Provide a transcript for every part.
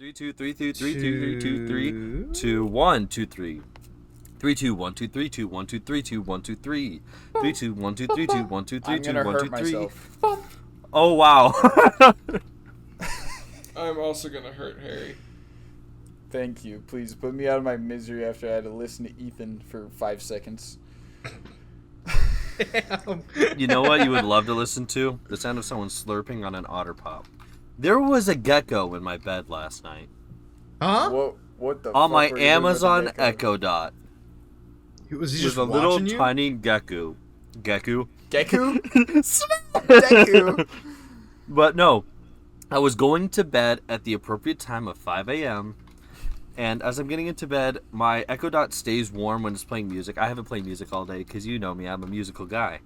Three two three two three two two three two one two three. 3 2 1 2 3 2 1 2 3 2 1 2 3 3 2 1 2 3 2 1 2 3 2 1 2 3. Oh wow. I'm also gonna hurt Harry. Thank you. Please put me out of my misery after I had to listen to Ethan for 5 seconds. You know what you would love to listen to? The sound of someone slurping on an otter pop. There was a gecko in my bed last night. Huh? What the on fuck my were you doing with the Amazon gecko? Echo Dot. Was he With just a little watching you? tiny gecko. Geku? But no, I was going to bed at the appropriate time of 5 a.m. And as I'm getting into bed, my Echo Dot stays warm when it's playing music. I haven't played music all day because you know me, I'm a musical guy.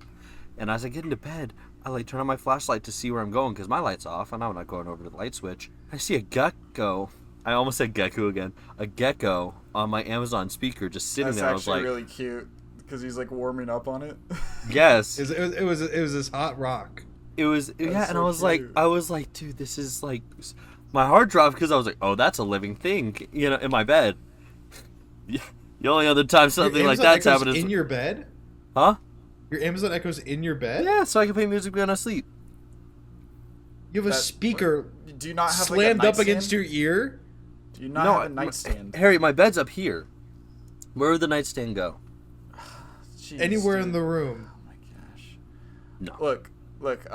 And as I get into bed, I turn on my flashlight to see where I'm going because my light's off and I'm not going over to the light switch. I see a gecko. I almost said gecko again. A gecko on my Amazon speaker just sitting That's there. I was actually like, really cute because he's like warming up on it. yes. It was this hot rock. It was yeah, and so I was like, dude, this is like, my heart dropped because I was like, oh, that's a living thing, in my bed. The only other time something like that's happened is in your bed. Huh? Your Amazon Echo's in your bed. Yeah, so I can play music when I sleep. You have a speaker. Do you not have slammed like a up against your ear? Do you not have a nightstand? Harry, my bed's up here. Where would the nightstand go? Jeez, Anywhere dude. in the room. Oh my gosh. No. Look.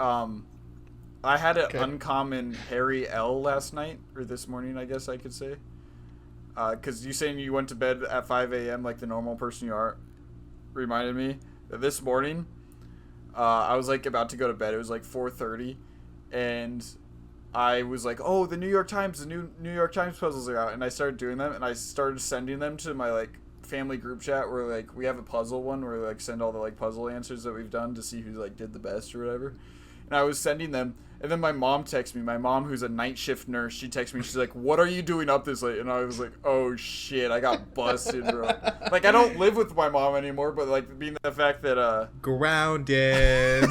I had an uncommon Harry L last night, or this morning, I guess I could say. Because you saying you went to bed at 5 a.m. like the normal person you are, reminded me that this morning, I was like about to go to bed. It was like 4:30, and I was like, oh, the New York Times puzzles are out, and I started doing them, and I started sending them to my like family group chat where like we have a puzzle one where we like send all the like puzzle answers that we've done to see who like did the best or whatever. And I was sending them, and then my mom texted me. My mom, who's a night shift nurse, she texted me. She's like, "What are you doing up this late?" And I was like, "Oh shit, I got busted, bro." Like I don't live with my mom anymore, but like being the fact that Grounded.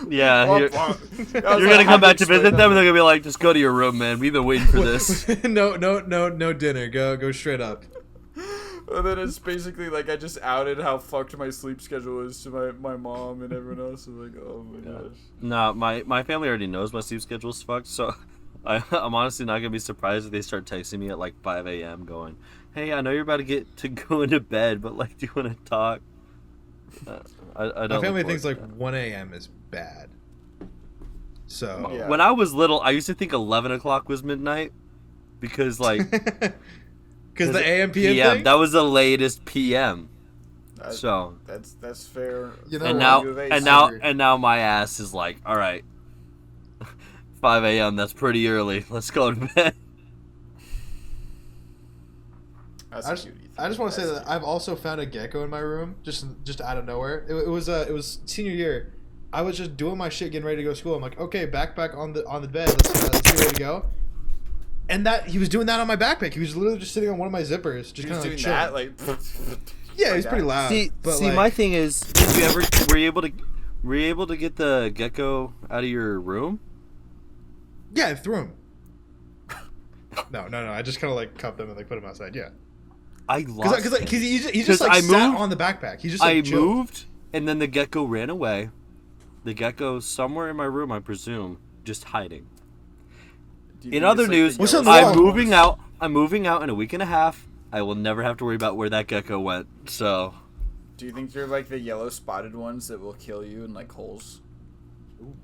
Yeah, you're gonna come back to visit them, and they're gonna be like, "Just go to your room, man. We've been waiting for this." No dinner. Go straight up. And then it's basically like I just outed how fucked my sleep schedule is to my mom and everyone else. I'm like, oh my gosh. No, my family already knows my sleep schedule's fucked, so I'm honestly not gonna be surprised if they start texting me at like 5 a.m. going, "Hey, I know you're about to get to go into bed, but like, do you want to talk?" I don't. My family thinks like 1 a.m. is bad. So Yeah. When I was little, I used to think 11 o'clock was midnight because like. Because the AM PM PM, thing? that was the latest PM. So that's fair. You know, and now my ass is like, all right, 5 a.m. That's pretty early. Let's go to bed. I just want to say that I've also found a gecko in my room, just out of nowhere. It was senior year. I was just doing my shit, getting ready to go to school. I'm like, okay, backpack on the bed. Let's get ready to go. And he was doing that on my backpack. He was literally just sitting on one of my zippers, just kind of like chilling. that, like. Yeah, he was pretty loud. See, like, my thing is, were you able to get the gecko out of your room? Yeah, I threw him. No. I just kind of like cupped him and like put him outside. Yeah. I lost because he just like sat on the backpack. He just like, chilled. Moved, and then the gecko ran away. The gecko's somewhere in my room, I presume, just hiding. In other news, I'm moving out. I'm moving out in a week and a half. I will never have to worry about where that gecko went. So, do you think they're like the yellow spotted ones that will kill you in like holes? Ooh.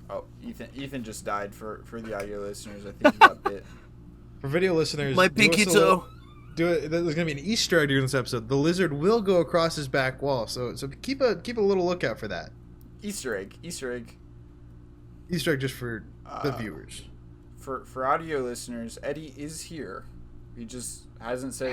Oh, Ethan just died for the audio listeners. I think he got bit. For video listeners, my pinky toe. There's gonna be an Easter egg during this episode. The lizard will go across his back wall, so keep a little lookout for that. Easter egg. Easter egg just for the viewers. For audio listeners, Eddie is here. He just hasn't said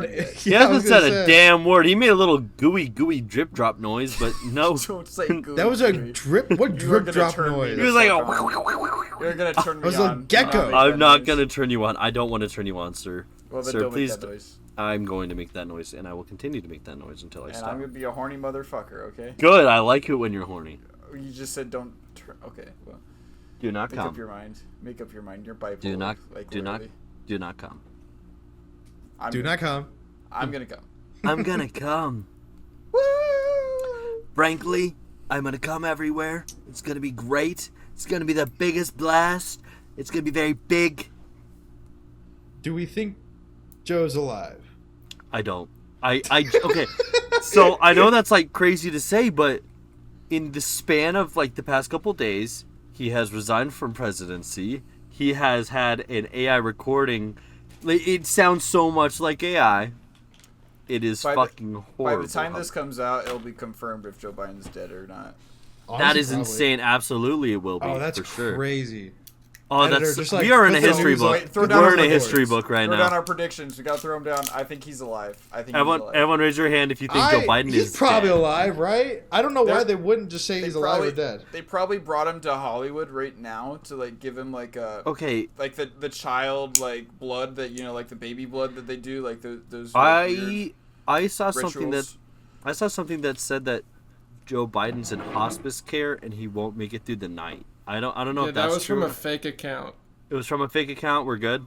it. Yet. He hasn't said a damn word. He made a little gooey drip drop noise, but no. Don't say gooey. That was a drip. What drip drop noise? He was like, "You're gonna turn me on." It was a gecko. I'm not gonna turn you on. I don't want to turn you on, sir. Well, then sir, don't please. make that noise. I'm going to make that noise, and I will continue to make that noise until I stop. And I'm gonna be a horny motherfucker. Okay. Good. I like it when you're horny. You just said don't turn. Okay. Well. Do not Make up come. your mind. Make up your mind. You're bipolar. Do not. Like, Do not. literally. Do not come. Do not come. I'm gonna come. I'm gonna come. Woo! Frankly, I'm gonna come everywhere. It's gonna be great. It's gonna be the biggest blast. It's gonna be very big. Do we think Joe's alive? I don't. Okay. So I know that's like crazy to say, but in the span of like the past couple days, he has resigned from presidency. He has had an AI recording. It sounds so much like AI. It is fucking horrible. By the time this comes out, it'll be confirmed if Joe Biden's dead or not. That Honestly, is probably. insane. Absolutely, it will be. Oh, that's for sure. crazy. Oh, Editor, that's just, like, we are in a put the history news book. on- Wait, throw down We're our in a reports. history book right Throw down now. our predictions. We gotta throw him down. I think he's alive. I think he's Everyone, alive. everyone, raise your hand if you think Joe Biden he's is probably dead. alive, right? I don't know why They're- they wouldn't just say he's alive or dead. They probably brought him to Hollywood right now to like give him like a Okay, the child like blood that like the baby blood that they do like those. Like, weird I saw something that rituals. said that Joe Biden's in hospice care and he won't make it through the night. I don't know Yeah, if that that's was true. from a fake account. It was from a fake account. We're good.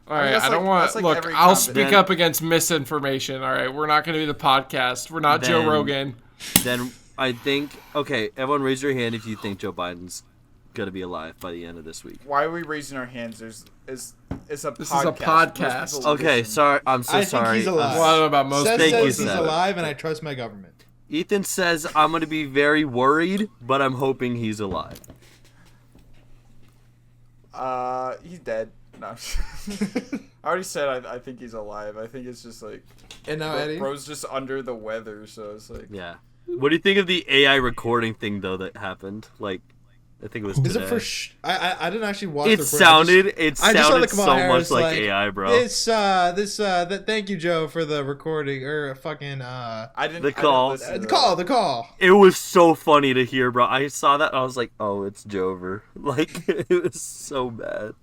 All I mean, right, that's I don't like- want. that's like Look, every I'll comment. speak Then- up against misinformation. All right, we're not going to be the podcast. We're not Joe Then- Rogan. Then I think everyone raise your hand if you think Joe Biden's gonna be alive by the end of this week. Why are we raising our hands? It's a This podcast. is a Most podcast. people Okay, listen. sorry. I'm so I think sorry. he's alive. Well, I don't know about most Seth Thank people. you, says he's Seth. alive, and I trust my government. Ethan says I'm gonna be very worried, but I'm hoping he's alive. He's dead. No, I already said I think he's alive. I think it's just like And now Eddie. bro's just under the weather, so it's like Yeah. What do you think of the AI recording thing though that happened? Like, I think it was Is today. it for? I didn't actually watch. It the sounded I just saw the so Kamala much Harris, like AI, bro. Thank you, Joe, for the recording or fucking I didn't. The I didn't call. listen to the that. call. It was so funny to hear, bro. I saw that and I was like, "Oh, it's Jover." Like, it was so bad.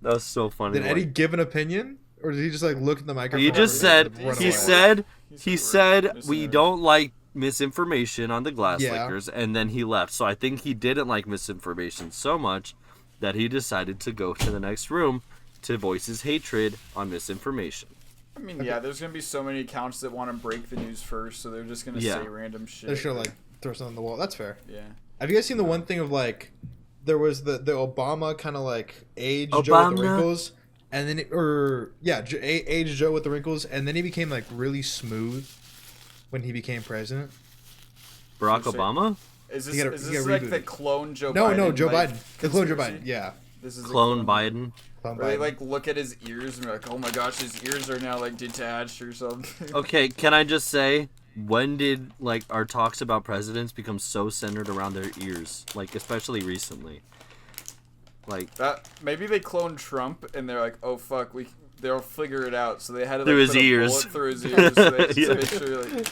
That was so funny. Did Eddie give an opinion, or did he just like look at the microphone? He just and said run he away? said He he said said we're we missing don't like misinformation on the glass Yeah. lickers, and then he left. So I think he didn't like misinformation so much that he decided to go to the next room to voice his hatred on misinformation. I mean, yeah, there's gonna be so many accounts that want to break the news first, so they're just gonna Yeah. say random shit. They're sure like throw something on the wall. That's fair. Yeah. Have you guys seen the one thing of like there was the Obama kind of like age Joe with the Obama. wrinkles, and then age Joe with the wrinkles, and then he became like really smooth when he became president. Barack So say- Obama? Is this He got- is he this got like rebooted. the clone Joe No, Biden? no, Joe like, Biden, the clone Joe conspiracy? Biden. Yeah, This is the Clone Biden? Clone Where they Biden. like look at his ears and be like, oh my gosh, his ears are now like detached or something. Okay, can I just say, when did like our talks about presidents become so centered around their ears? Like, especially recently. Like, That maybe they cloned Trump and they're like, oh fuck, they'll figure it out. So they had to like, Through his put a ears. bullet through his ears so they, Yeah. to make sure like.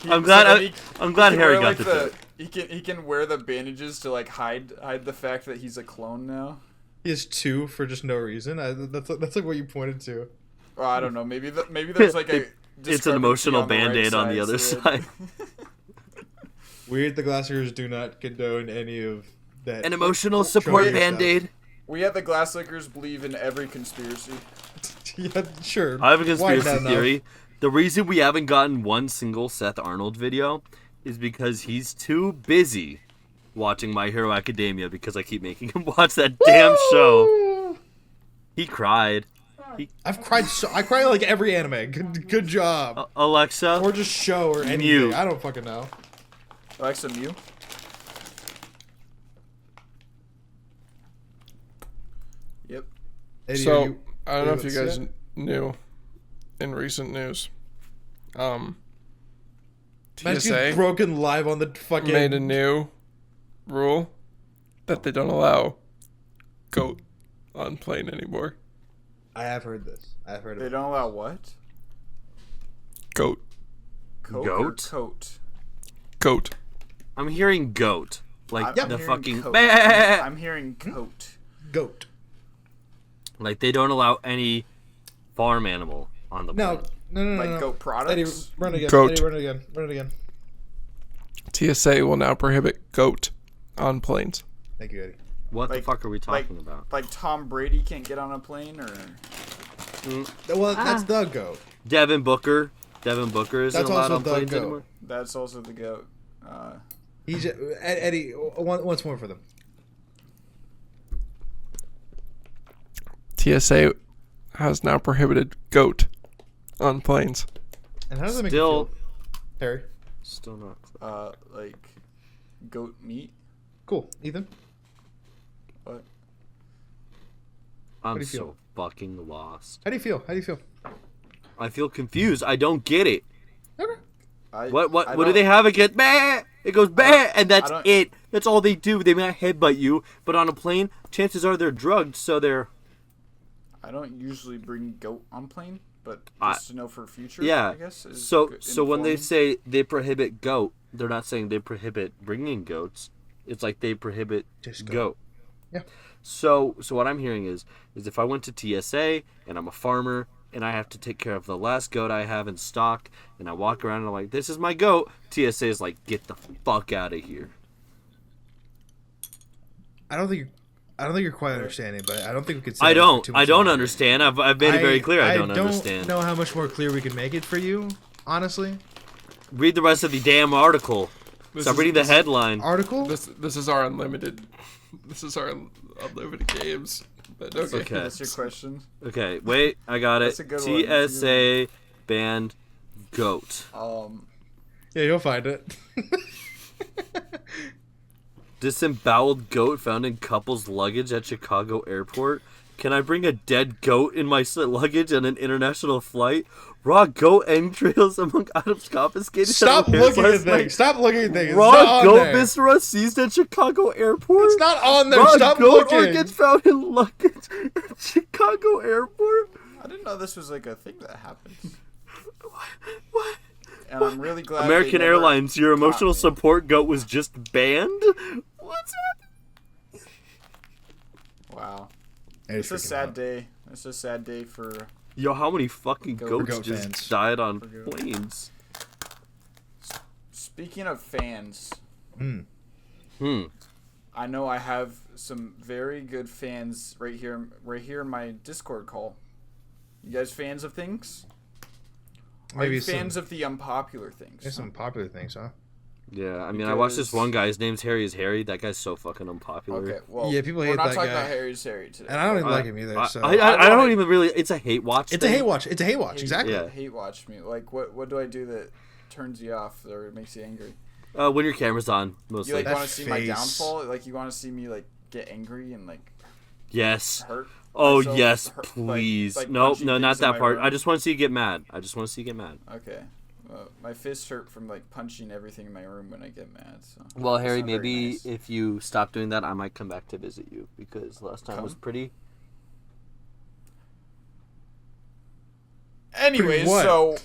I'm glad then I'm glad can Harry wear, got like, the the. joke. He can wear the bandages to like hide the fact that he's a clone now. He has two for just no reason. That's like what you pointed to. Or I don't know. Maybe there's like a. It's an emotional Band-Aid on the other so side. Weird. The Glassers do not condone any of that. An emotional support Trojan stuff. Band-Aid. We at the Glasslickers believe in every conspiracy. Yeah, sure. I have a Why conspiracy not enough? theory. The reason we haven't gotten one single Seth Arnold video is because he's too busy watching My Hero Academia because I keep making him watch that damn show. He cried. I've cried. I cry like every anime. Good job. Alexa, Or just show or anything. Mute. I don't fucking know. Alexa, Mew. Yep. Eddie, are So you- I don't know are if you upset? guys knew in recent news. Imagine TSA broken live on the fucking. made a new rule that they don't allow goat on plane anymore. I have heard this. I have heard They of it. don't allow what? Goat. Coke Goat? Or coat. Goat. I'm hearing goat. Like I'm the hearing fucking. coat. I'm hearing coat. Goat. Like they don't allow any farm animal on the No, plane. no. Like goat products. Eddie, run again. Goat. Eddie, run it again. Run it again. TSA will now prohibit goat on planes. Thank you, Eddie. What the Like- fuck are we talking about? Like Tom Brady can't get on a plane, or Well, that's the GOAT. Devin Booker. Devin Booker isn't That's allowed also on the planes goat. anymore. that's also the GOAT. Eddie, once more for them. TSA has now prohibited goat on planes. And how does that make you Still, feel, Harry? still not. Like goat meat. Cool. Ethan? What? I'm do you so feel? fucking lost. How do you feel? How do you feel? I feel confused. I don't get it. Okay. What do they have against? Bah! It goes bah, and that's don't- it. That's all they do. They might headbutt you, but on a plane, chances are they're drugged, so they're. I don't usually bring goat on plane, but I- just to know for future. Yeah. I guess. Is So good- when they informing. say they prohibit goat, they're not saying they prohibit bringing goats. It's like they prohibit Just goat. goat. Yeah. So what I'm hearing is if I went to TSA and I'm a farmer and I have to take care of the last goat I have in stock and I walk around and I'm like, this is my goat, TSA is like, get the fuck out of here. I don't think you're quite understanding, but I don't think we could say I that for don't. too I much don't longer. understand. I've made it very clear I don't understand. know how much more clear we can make it for you, honestly. Read the rest of the damn article. This Stop is- reading the this is- headline. Article? This is our unlimited. This is our unlimited games. But okay. Okay. That's your question. Okay, wait, I got it. That's a good one. That's a TSA banned goat. Yeah, you'll find it. Disemboweled goat found in couple's luggage at Chicago airport. Can I bring a dead goat in my luggage on an international flight? Raw goat entrails among items confiscated. Stop unawares looking at last night. things. Stop looking at things. It's Raw not on goat there. viscera seized at Chicago airport. It's not on there. Raw Stop goat looking. organs found in luggage at Chicago airport. I didn't know this was like a thing that happens. What? And I'm really glad. American they never Airlines, your caught emotional me. support goat was just banned? What's happening? Wow. Eddie's It's a freaking sad out. day. It's a sad day for. Yo, how many fucking Goat goats just fans. died on goat. planes? Speaking of fans, Hmm. I know I have some very good fans right here in my Discord call. You guys fans of things? Are Maybe you fans some, of the unpopular things? there's some popular things, huh? Yeah, I mean, I watched this Because- one guy. His name's Harry is Harry. That guy's so fucking unpopular. Okay, well, Yeah, people we're hate not that talking guy. about Harry's Harry today. And I don't even like him either. I, So I don't even really. It's a hate watch. it's a thing. hate watch. It's a hate watch. Hate- Exactly. Yeah. Hate watch me. Like, what do I do that turns you off or makes you angry? When your camera's on, You mostly. like That want to see my face. downfall? Like you want to see me like get angry and like Yes. hurt? Oh myself? yes, Hurt- please. like No, punching no, not things in that my part. room? I just want to see you get mad. I just want to see you get mad. Okay. My fists hurt from like punching everything in my room when I get mad. So. Well, That's Harry, not very maybe nice. if you stop doing that, I might come back to visit you because last time was Come? pretty. Anyways, What? so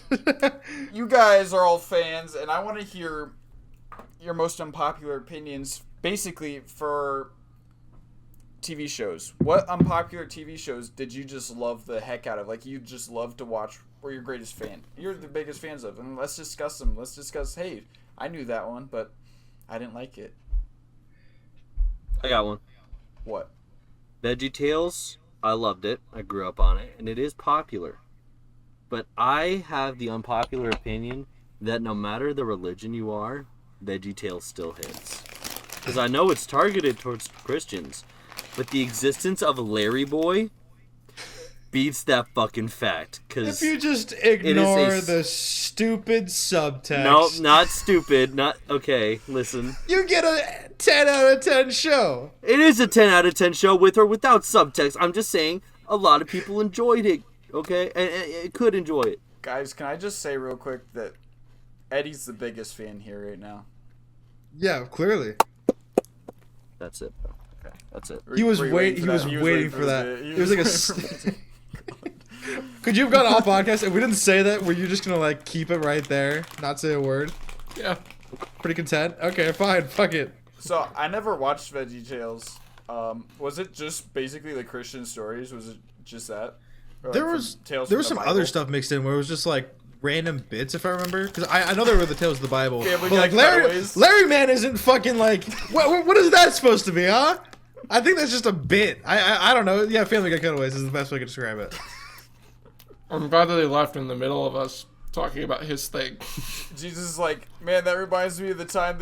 you guys are all fans, and I want to hear your most unpopular opinions, basically for TV shows. What unpopular TV shows did you just love the heck out of? Like you just love to watch? Or your greatest fan? You're the biggest fans of, and let's discuss them. Let's discuss. Hey, I knew that one, but I didn't like it. I got one. What? VeggieTales. I loved it. I grew up on it, and it is popular. But I have the unpopular opinion that no matter the religion you are, VeggieTales still hits. Because I know it's targeted towards Christians, but the existence of Larry Boy beats that fucking fact. If Because you just ignore is a the stupid subtext, no, not stupid. Not okay. Listen, you get a 10 out of 10 show. it is a 10 out of 10 show with or without subtext. I'm just saying a lot of people enjoyed it. Okay, and it could enjoy it. Guys, can I just say real quick that Eddie's the biggest fan here right now. Yeah, clearly. That's it, bro. Okay. That's it. He was Were you waiting. He was waiting for that. It was like a. Could you have gone off podcast and we didn't say that? Were you just gonna like keep it right there, not say a word? Yeah. Pretty content. Okay, fine. Fuck it. So I never watched VeggieTales. Was it just basically like Christian stories? Was it just that? Or, There like, was from Tales there from was the some Bible? other stuff mixed in where it was just like random bits, if I remember, because I know they were the tales of the Bible. Family But like Guy cutaways. Larry Man isn't fucking like what is that supposed to be, huh? I think that's just a bit. I don't know. Yeah, Family Guy cutaways is the best way to describe it. I'm glad that they left in the middle of us talking about his thing. Jesus is like, man, that reminds me of the time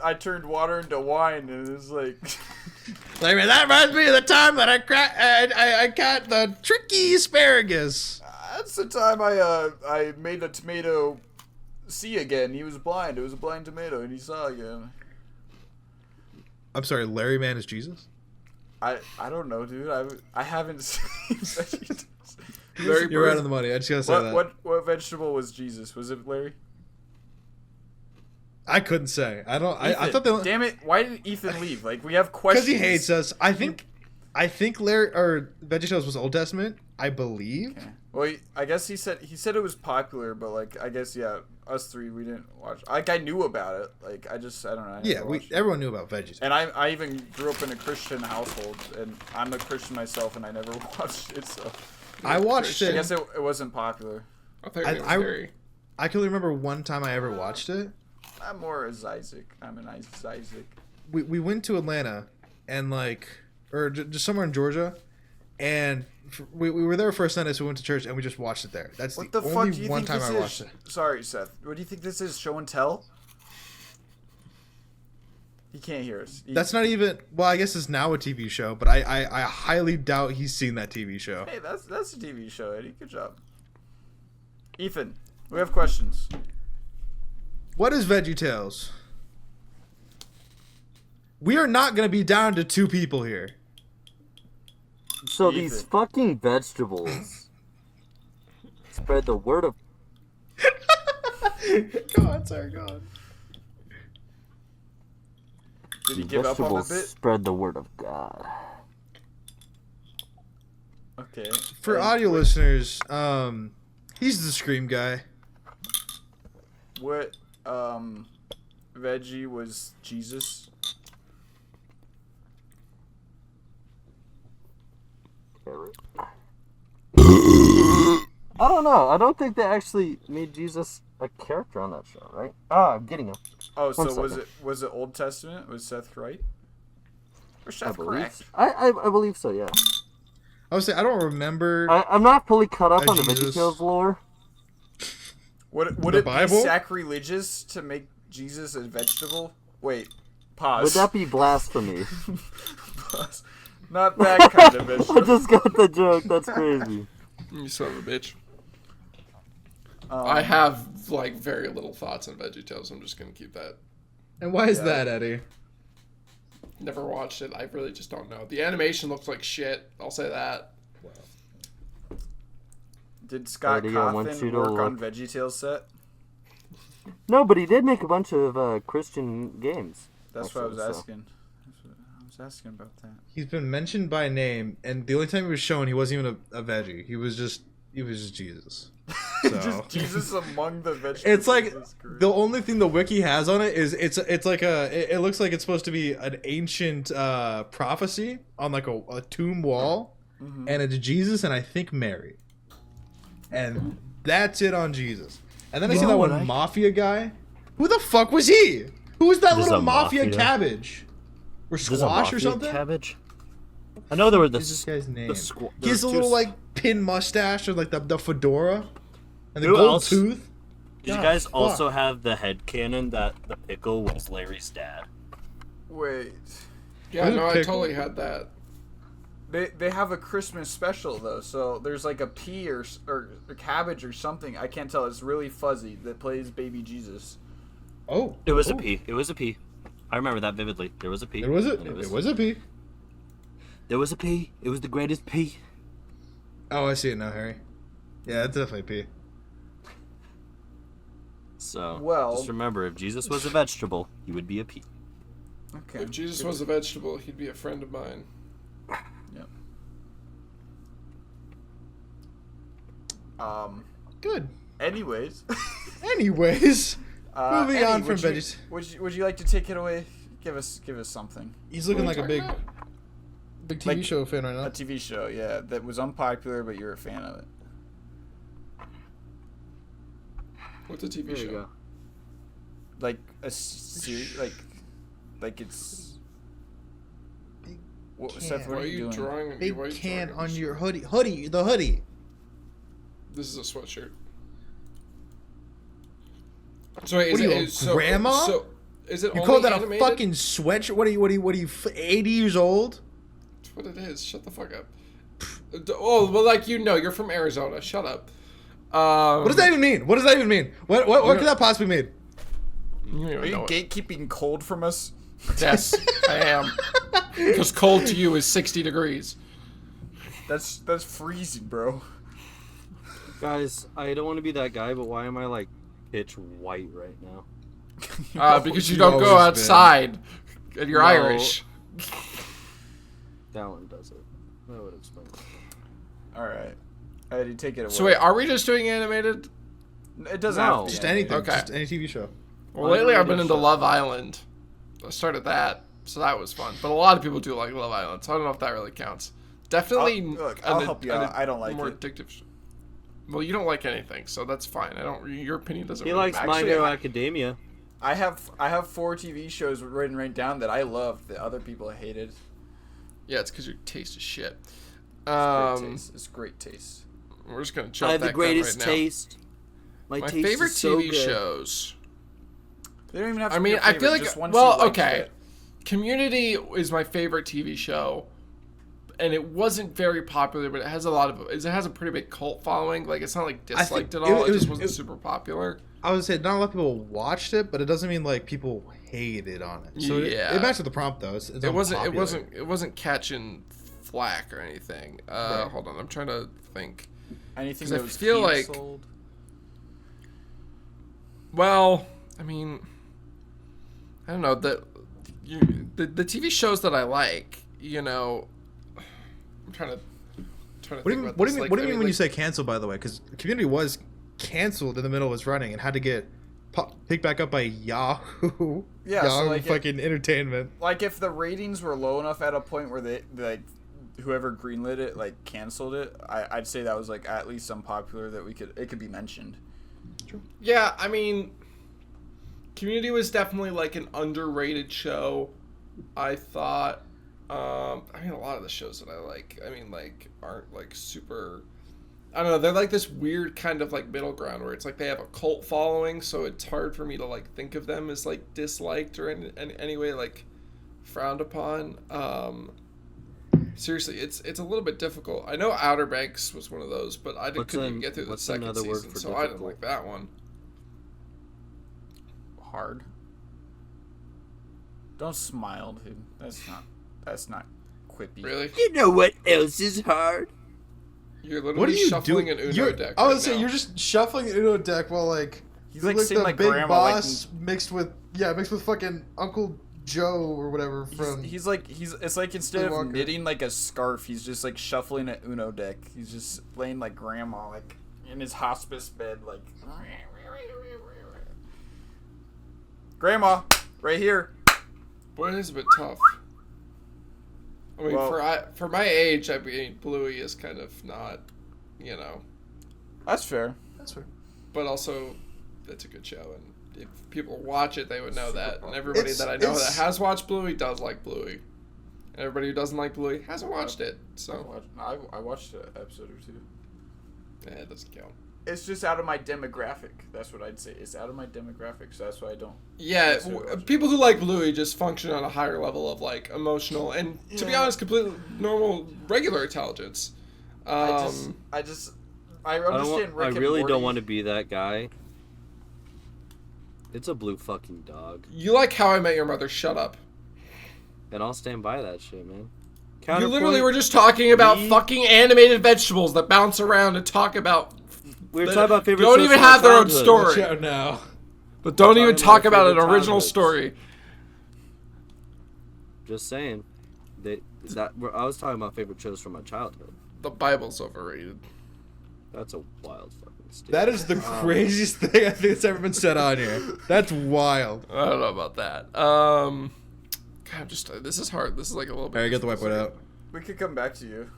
I turned water into wine, and it's like, Larry Man, that reminds me of the time that I caught the tricky asparagus. that's the time I made a tomato see again. He was blind. It was a blind tomato, and he saw again. I'm sorry, Larry Man is Jesus? I don't know, dude. I haven't seen vegetables. You're right on the money. I just gotta say that. What vegetable was Jesus? Was it Larry? I couldn't say. I Ethan, thought they. Damn it! Why did Ethan leave? Like, we have questions. Because he hates us. I think Larry or VeggieTales was Old Testament. I believe. Okay. Well, I guess he said it was popular, but like, I guess us three, we didn't watch. Like, I knew about it. Like, I don't know. Yeah, everyone knew about veggies. And I even grew up in a Christian household, and I'm a Christian myself, and I never watched it. So I watched it. I guess it wasn't popular. I think it was very... I can remember one time I ever watched it. I'm more as Isaac. I'm an Isaac. We went to Atlanta, and or just somewhere in Georgia, and we were there for a Sunday, so we went to church and we just watched it there. That's What the the fuck only do you one think time this I watched is? it. Sorry, Seth. What do you think this is? Show and tell? He can't hear us. That's not even. Well, I guess it's now a TV show, but I highly doubt he's seen that TV show. Hey, that's a TV show, Eddie. Good job. Ethan, we have questions. What is VeggieTales? We are not going to be down to 2 people here. So Ethan. these fucking vegetables spread the word of... Go on, sorry, go on. Did he give up on the Vegetables bit? spread the word of God. Okay. For And audio what- listeners, he's the Scream guy. What veggie was Jesus? I don't know. I don't think they actually made Jesus a character on that show, right? Ah, I'm getting him. Oh, so One was second. it Old Testament? Was Seth right? Or I Seth believe. correct? I believe so. Yeah. I would say I don't remember. I'm not fully caught up on the Jesus. VeggieTales lore. Would The it Bible? be sacrilegious to make Jesus a vegetable? Wait, pause. Would that be blasphemy? Pause. Not that kind of I vegetable. just got the joke. That's crazy. You son of a bitch. Um, I have, very little thoughts on VeggieTales. I'm just going to keep that. And why is Yeah. that, Eddie? Never watched it. I really just don't know. The animation looks like shit. I'll say that. Did Scott Eddie, I want you Cawthon to work on look- VeggieTales set? No, but he did make a bunch of Christian games. That's what I was Also, so. asking. I was asking about that. He's been mentioned by name, and the only time he was shown, he wasn't even a veggie. He was just Jesus. So. Just Jesus among the vegetables. It's like is great. the only thing the wiki has on it is it's like it looks like it's supposed to be an ancient prophecy on like a tomb wall, and it's Jesus and I think Mary, and that's it on Jesus. And then I see that one mafia guy. Who the fuck was he? Who was that There's little a mafia mafia. cabbage? Or There's a squash or mafia something? Cabbage. I know there were the. What's this guy's name? there He has a were little two- like pin mustache or like the fedora and the Who gold else? tooth. Did you God, guys fuck. also have the headcanon that the pickle was Larry's dad? Wait. Yeah, What is no, I pickle? totally had that. They have a Christmas special though, so there's like a pea or a cabbage or something. I can't tell. It's really fuzzy that plays baby Jesus. Oh, It was oh. a pea. It was a pea. I remember that vividly. There was a pea. It was and it was a pea. There was a pea. It was the greatest pea. Oh, I see it now, Harry. Yeah, it's definitely a pea. So Well- just remember, if Jesus was a vegetable, he would be a pea. Okay. If Jesus was a vegetable, he'd be a friend of mine. Yep. Good. Anyways. Anyways, moving Eddie, on from would you- veggies. Would you like to take it away? Give us something. He's looking What like are a you big, talking big TV Like- show fan right A now. TV show, yeah, that was unpopular, but you're a fan of it. What's a TV There you show? go. Like a series, like it's. Seth, what Why are you doing? drawing? Big why are you can drawing on this your shit? hoodie. The hoodie. This is a sweatshirt. So wait, What are you, a grandma? So is it You only call that animated? a fucking sweatshirt? What are you, 80 years old? That's what it is. Shut the fuck up. Oh, well, like, you're from Arizona. Shut up. What does that even mean? What could that possibly mean? You don't Are even you know it. gatekeeping cold from us? Yes, I am. Because cold to you is 60 degrees. That's freezing, bro. Guys, I don't want to be that guy, but why am I like pitch white right now? Because you You've don't go always outside. And you're No. Irish. That one does it. That would explain it. All right, Eddie, take it away. So wait, are we just doing animated? It doesn't No. have to be Just animated. anything. Okay. Just any TV show. Well, lately I've been Unrated into show. Love Island. I started that, so that was fun. But a lot of people do like Love Island, so I don't know if that really counts. Definitely, I'll help you out. I don't like more it. addictive. Well, you don't like anything, so that's fine. Your opinion doesn't. He really likes matter. My Actually, Hero I- Academia. I have 4 TV shows written right down that I loved that other people hated. Yeah, it's because your taste is shit. Great taste. It's great taste. We're just gonna jump I have that the gun greatest right now. taste. My taste favorite is so TV good. shows. They don't even have to I be mean, your I feel favorite, like just ones you liked okay. it. Community is my favorite TV show, and it wasn't very popular, but it has a pretty big cult following. Like, it's not like disliked at all. It just wasn't super popular. I would say not a lot of people watched it, but it doesn't mean like people hated on it. So Yeah. it matched with the prompt though. It's It unpopular. wasn't catching flack or anything. Hold on, I'm trying to think. Anything 'Cause I that was feel like- canceled. Well, I mean, I don't know the TV shows that I like. I'm trying to What do think you mean? about What do this. you mean? Like, What do I you mean mean, when you like- say cancel? By the way, because Community was canceled in the middle of its running and had to get picked back up by Yahoo. Yeah, so, Yahoo like, fucking entertainment. Like if the ratings were low enough at a point where they like whoever greenlit it like canceled it, I'd say that was like at least unpopular that it could be mentioned. Yeah, I mean, Community was definitely like an underrated show. I thought. I mean, a lot of the shows that I like, aren't like super. I don't know. They're like this weird kind of like middle ground where it's like they have a cult following, so it's hard for me to like think of them as like disliked or in any way like frowned upon. Seriously, it's a little bit difficult. I know Outer Banks was one of those, but couldn't even get through the what's second another word season, for so I didn't difficult? like that one. Hard. Don't smile, dude. That's not quippy. Really? You know what else is hard? You're What literally are you shuffling doing? an Uno deck. I right would say now. you're just shuffling an Uno deck while like He's you like look saying the like big grandma, boss mixed with fucking Uncle Joe or whatever from. It's like instead of Walker. knitting like a scarf, he's just like shuffling an Uno deck. He's just laying like grandma like in his hospice bed like Grandma, right here. Boy, it is a bit tough. I mean, Well- for my age, I mean, Bluey is kind of not, That's fair. That's fair. but also, it's a good show, and if people watch it, they would know that. And everybody It's- that I know that it's- has watched Bluey does like Bluey. And everybody who doesn't like Bluey hasn't watched it, so I watched an episode or two. it doesn't count. It's just out of my demographic. That's what I'd say. It's out of my demographic, so that's why I don't. Yeah, That's what I watch. people who like Bluey just function on a higher level of like emotional and, to be Yeah. honest, completely normal, regular intelligence. I I understand Rick and really Morty. don't want to be that guy. It's a blue fucking dog, You like How I Met Your Mother? Shut up. and I'll stand by that shit, man. You literally were just talking about we- fucking animated vegetables that bounce around and talk about. We were talking about favorite. Don't shows even from our have their own childhood. story. Watch out now. But don't We're even talking talk about about an favorite original childhoods. story. Just saying. I was talking about favorite shows from my childhood. The Bible's overrated. That's a wild fucking statement. That is the craziest thing I think that's ever been said on here. That's wild. I don't know about that. God, this is hard. This is like a little bit. Alright, get the whiteboard out. We could come back to you.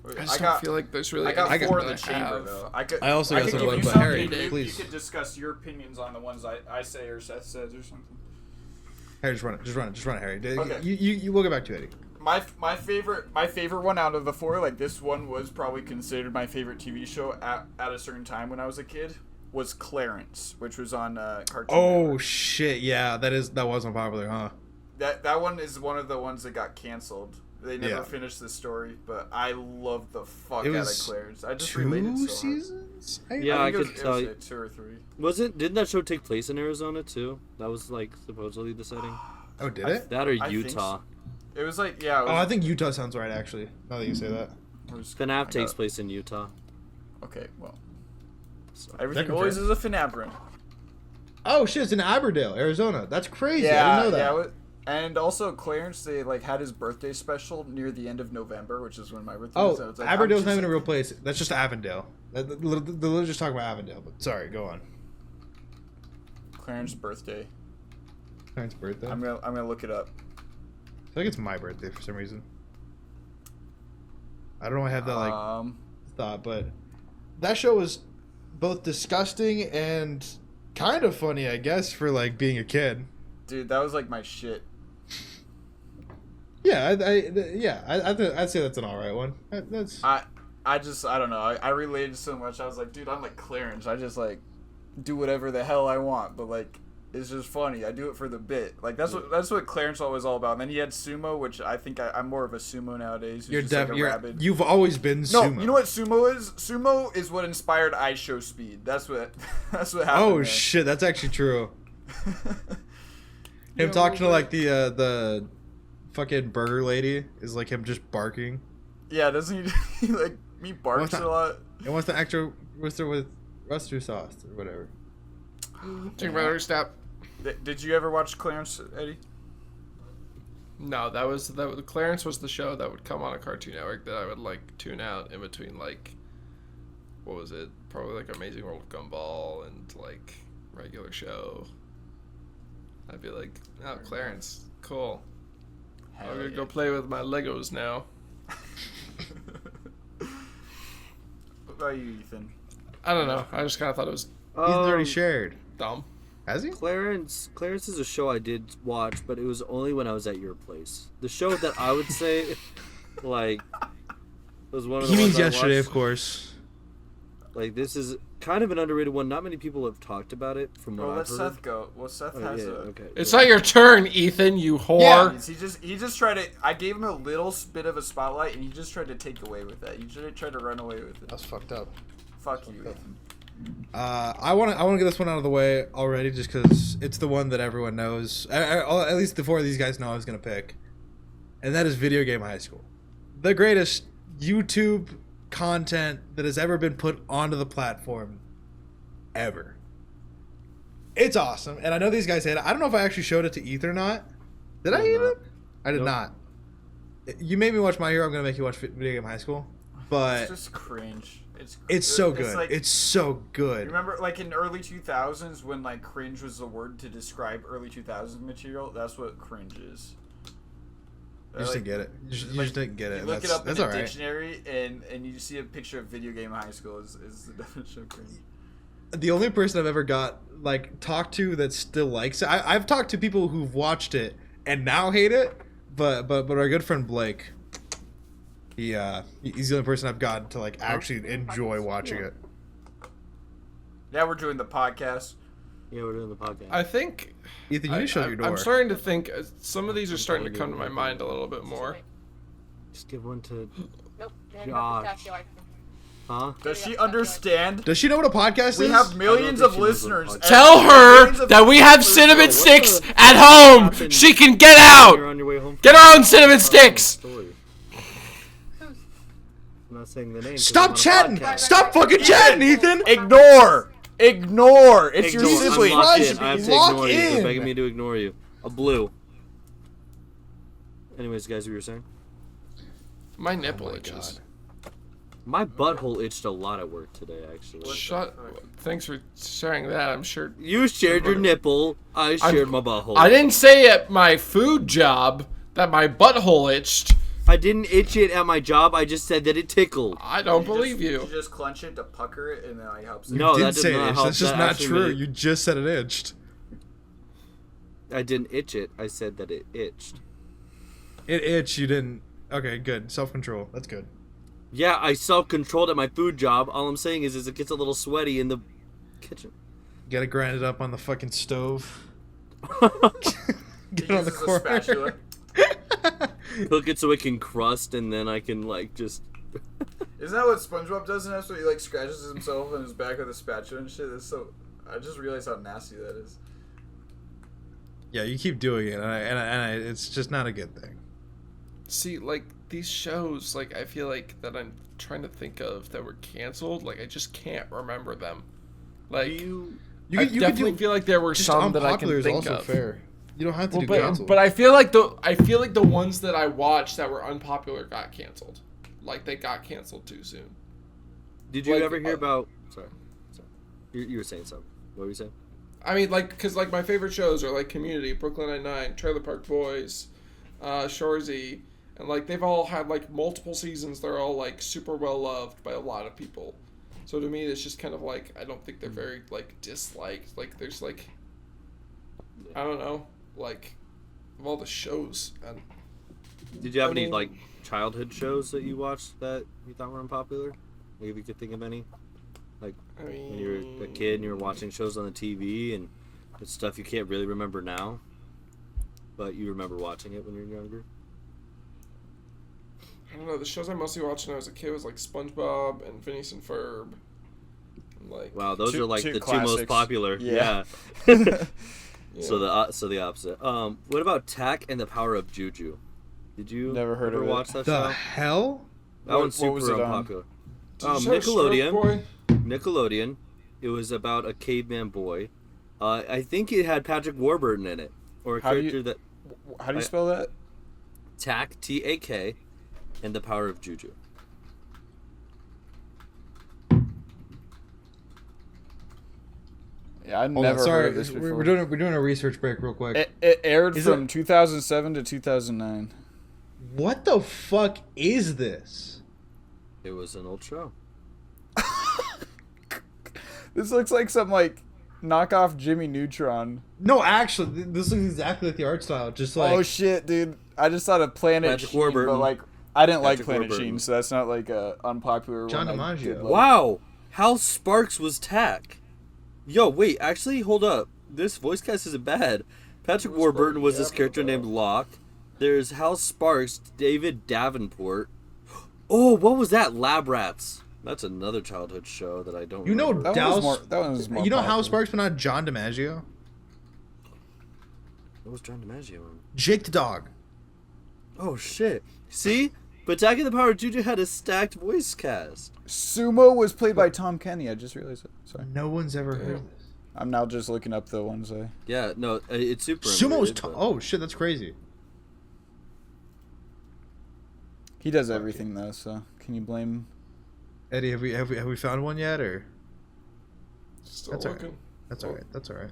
I just don't feel like there's really. I got 4 in the anything that chamber have. though. I also got could some give one, you but some, Harry, you please. could discuss your opinions on the ones I say or Seth says or something. Harry, just run it, Harry. Okay. You we'll get back to Eddie. My favorite one out of the 4, like this one was probably considered my favorite TV show at a certain time when I was a kid, was Clarence, which was on Cartoon Network. Shit, yeah, that was unpopular, huh? That one is one of the ones that got canceled. They never finished the story, but I loved the fuck out of Clarence. I just related so hard. 2 seasons? I could tell you. 2 or 3. Didn't that show take place in Arizona too? That was like supposedly the setting. Oh, did it? That or I think Utah. so. It was like, yeah. It was, I think Utah sounds right, actually, now that you say that. FNAF takes place in Utah. Okay, well. So. Everything always is a FNAF run. Oh, shit, it's in Aberdale, Arizona. That's crazy. I didn't know that. And also, Clarence, they had his birthday special near the end of November, which is when my birthday Oh, is. So it's like, Aberdale's not even a real place. That's just Avondale. They're just talking about Avondale, but sorry, go on. Clarence's birthday. Clarence's birthday? I'm gonna look it up. I think it's my birthday for some reason. I don't know why I have that thought, but that show was both disgusting and kind of funny, I guess, for being a kid. Dude, that was my shit. Yeah, I'd say that's an alright one. That's I don't know. I related so much. I was like, dude, I'm like Clarence. I just do whatever the hell I want, but it's just funny. I do it for the bit. That's what Clarence was all about. And then he had sumo, which I think I'm more of a sumo nowadays. You've always been sumo. No, you know what sumo is? Sumo is what inspired I Show Speed. That's what happened. Oh there. shit, that's actually true. Him talking to the fucking burger lady is him just barking. Yeah, doesn't he? He barks a lot. And what's the actor with Ruster sauce or whatever? Think about step. Did you ever watch Clarence, Eddie? No, Clarence was the show that would come on a Cartoon Network that I would tune out in between what was it? Probably Amazing World of Gumball and regular show. I'd be like, oh, Clarence, cool. I'm gonna go play with my Legos now. What about you, Ethan? I don't know. I just kind of thought it was He's already shared. dumb. Has he? Clarence is a show I did watch, but it was only when I was at your place. The show that I would say, was one of the He means ones I yesterday, watched. of course. This is kind of an underrated one. Not many people have talked about it from what I've Let heard. Seth go. Well, Seth has okay. It's not your turn, Ethan, you whore. Yeah, he just tried to. I gave him a little bit of a spotlight, and he just tried to take away with that. You should try to run away with it. That's fucked up. Fuck you, Ethan. I want to get this one out of the way already, just because it's the one that everyone knows. At least the 4 of these guys know I was gonna pick, and that is Video Game High School, the greatest YouTube content that has ever been put onto the platform, ever. It's awesome, and I know these guys hate it. I don't know if I actually showed it to Ethan or not. Did I even? I did not. You made me watch My Hero. I'm gonna make you watch Video Game High School, but it's just cringe. It's so good. It's so good. Remember, in early 2000s when cringe was the word to describe early 2000s material? That's what cringe is. You just didn't get it. You just didn't get it. You look it up in a a dictionary and you see a picture of Video Game High School is the definition of cringe. The only person I've ever got talked to that still likes it. I've talked to people who've watched it and now hate it, but our good friend Blake, he's the only person I've gotten to actually enjoy watching it. Yeah, we're doing the podcast. Yeah, we're doing the podcast. I think Ethan, you shut your door. I'm starting to think some of these are starting to come to my mind a little bit more. Just give one to Nope. Josh. Huh? Does she understand? Does she know what a podcast is? We have millions I of don't think she knows what listeners. a podcast is. Tell her that we have cinnamon sticks at home. She can get out. You're on your way home. Get her own cinnamon sticks. I'm not saying the name. 'cause Stop I'm on a chatting! podcast. Stop fucking chatting, Ethan! Ignore. It's your Ignore. sibling. I'm locked in. I have to Lock ignore you. in. They're begging me to ignore you. A blue. Anyways, guys, what you were saying? My nipple itches. My butthole itched a lot at work today, actually. Shut. Thanks for sharing that. I'm sure. You shared your nipple. I shared my butthole. I didn't say at my food job that my butthole itched. I didn't itch it at my job. I just said that it tickled. I don't believe you. You just clench it to pucker it, and then it helps. You No, did that does say not itch. help. That's just That not actually true. made- You just said it itched. I didn't itch it. I said that it itched. It itched. You didn't. Okay, good. Self-control. That's good. Yeah, I self-controlled at my food job. All I'm saying is it gets a little sweaty in the kitchen. Get it grinded up on the fucking stove. Get He it on the uses a corner. spatula. Cook it so it can crust, and then I can like just. Isn't that what SpongeBob does in that? So he like scratches himself on his back with a spatula and shit. That's so. I just realized how nasty that is. Yeah, you keep doing it, and it's just not a good thing. See, like these shows, like I feel like that I'm trying to think of that were canceled. Like I just can't remember them. Like I definitely feel like there were just some that I can unpopular is think also of. fair. You don't have to do cancel. But I feel like the ones that I watched that were unpopular got canceled. Like they got canceled too soon. Did you like, ever hear about? Sorry. You were saying something. What were you saying? I mean, like, because like my favorite shows are like Community, Brooklyn Nine-Nine, Trailer Park Boys, Shoresy, and like they've all had like multiple seasons. They're all like super well loved by a lot of people. So to me, it's just kind of like I don't think they're very like disliked. Like there's like I don't know, like of all the shows. And Did you have I any mean- like childhood shows that you watched that you thought were unpopular? Maybe if you could think of any. Like I mean, when you were a kid and you were watching shows on the TV and it's stuff you can't really remember now, but you remember watching it when you were younger. I don't know. The shows I mostly watched when I was a kid was like SpongeBob and Phineas and Ferb. And, like, Wow, those Two- are like two the two most classics. popular. Yeah. Yeah. yeah. So the opposite. What about Tack and the Power of Juju? Did you Never heard ever of it. watch that the show? hell? That one's what was super it on? unpopular. Did you show Stroke Nickelodeon. Boy? Nickelodeon. It was about a caveman boy. I think it had Patrick Warburton in it, or a How do character you- that How do you spell that? Tack T-A-K, and the Power of Juju. Yeah, I Hold on, never heard sorry, of this before. we're doing a research break real quick. It aired Is from it- 2007 to 2009. What the fuck is this? It was an old show. This looks like some like knockoff Jimmy Neutron. No, actually, this looks exactly like the art style. Just like Oh shit, dude! I just thought of Planet Patrick Sheen, Warburton. but like I didn't like Patrick Planet Warburton. Sheen, so that's not like a unpopular John one. I DiMaggio. did like. Wow, Hal Sparks was Tack. Yo, wait, actually, hold up. This voice cast isn't bad. Patrick Warburton was this character named Locke. There's Hal Sparks, David Davenport. Oh, what was that? Lab Rats. That's another childhood show that I don't. You know, remember. That one was more you know Hal popular. Sparks, but not John DiMaggio. What was John DiMaggio on? Jake the dog. Oh shit! See, but Attack of the Power of Juju had a stacked voice cast. Sumo was played by Tom Kenny. I just realized it. Sorry, No one's ever heard of this. I'm now just looking up the ones I. Yeah, no, it's super. Sumo was. underrated, but- Oh shit, that's crazy. He does everything though, so can you blame? Eddie, have we found one yet, or Still That's all right. looking. that's all right. That's all right.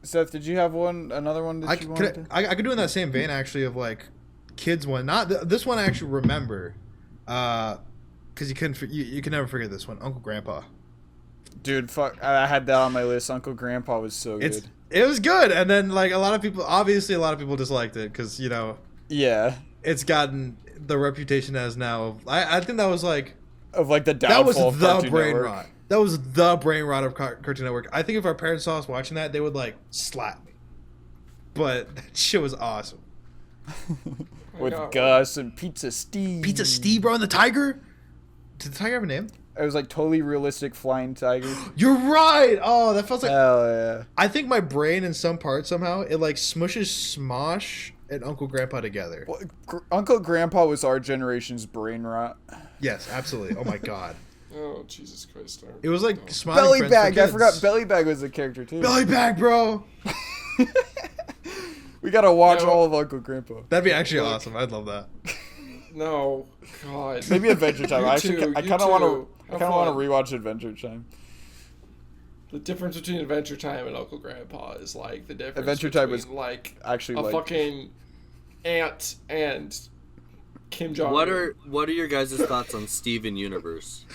Seth, did you have another one that you wanted? I could do in that same vein actually of like kids one. Not this one I actually remember, because you can never forget this one. Uncle Grandpa. Dude, fuck! I had that on my list. Uncle Grandpa was so good. It was good, and then like a lot of people disliked it because Yeah, it's gotten the reputation as now. I think that was like of like the that downfall was of the Cartoon brain Network. rot. That was the brain rot of Cartoon Network. I think if our parents saw us watching that, they would like slap me. But that shit was awesome. With Yeah. Gus and Pizza Steve. Pizza Steve, bro, and the tiger. Did the tiger have a name? It was like totally realistic flying tiger. You're right. Oh, that feels like. Hell yeah. I think my brain in some part somehow it like smushes Smosh and Uncle Grandpa together. Well, Uncle Grandpa was our generation's brain rot. Yes, absolutely. Oh my god. Oh Jesus Christ! It was like Smiling Belly Friends Bag. for I kids. forgot Belly Bag was a character too. Belly Bag, bro. We gotta watch Yeah. all of Uncle Grandpa. That'd be actually awesome. I'd love that. No, God. Maybe Adventure Time. You I actually, too, I you kind of want too. to. I Have kind of want to fun. rewatch Adventure Time. The difference between Adventure Time and Uncle Grandpa is like the difference Adventure Time between was like Actually, a like fucking ant and Kim Jong. What are your guys' thoughts on Steven Universe?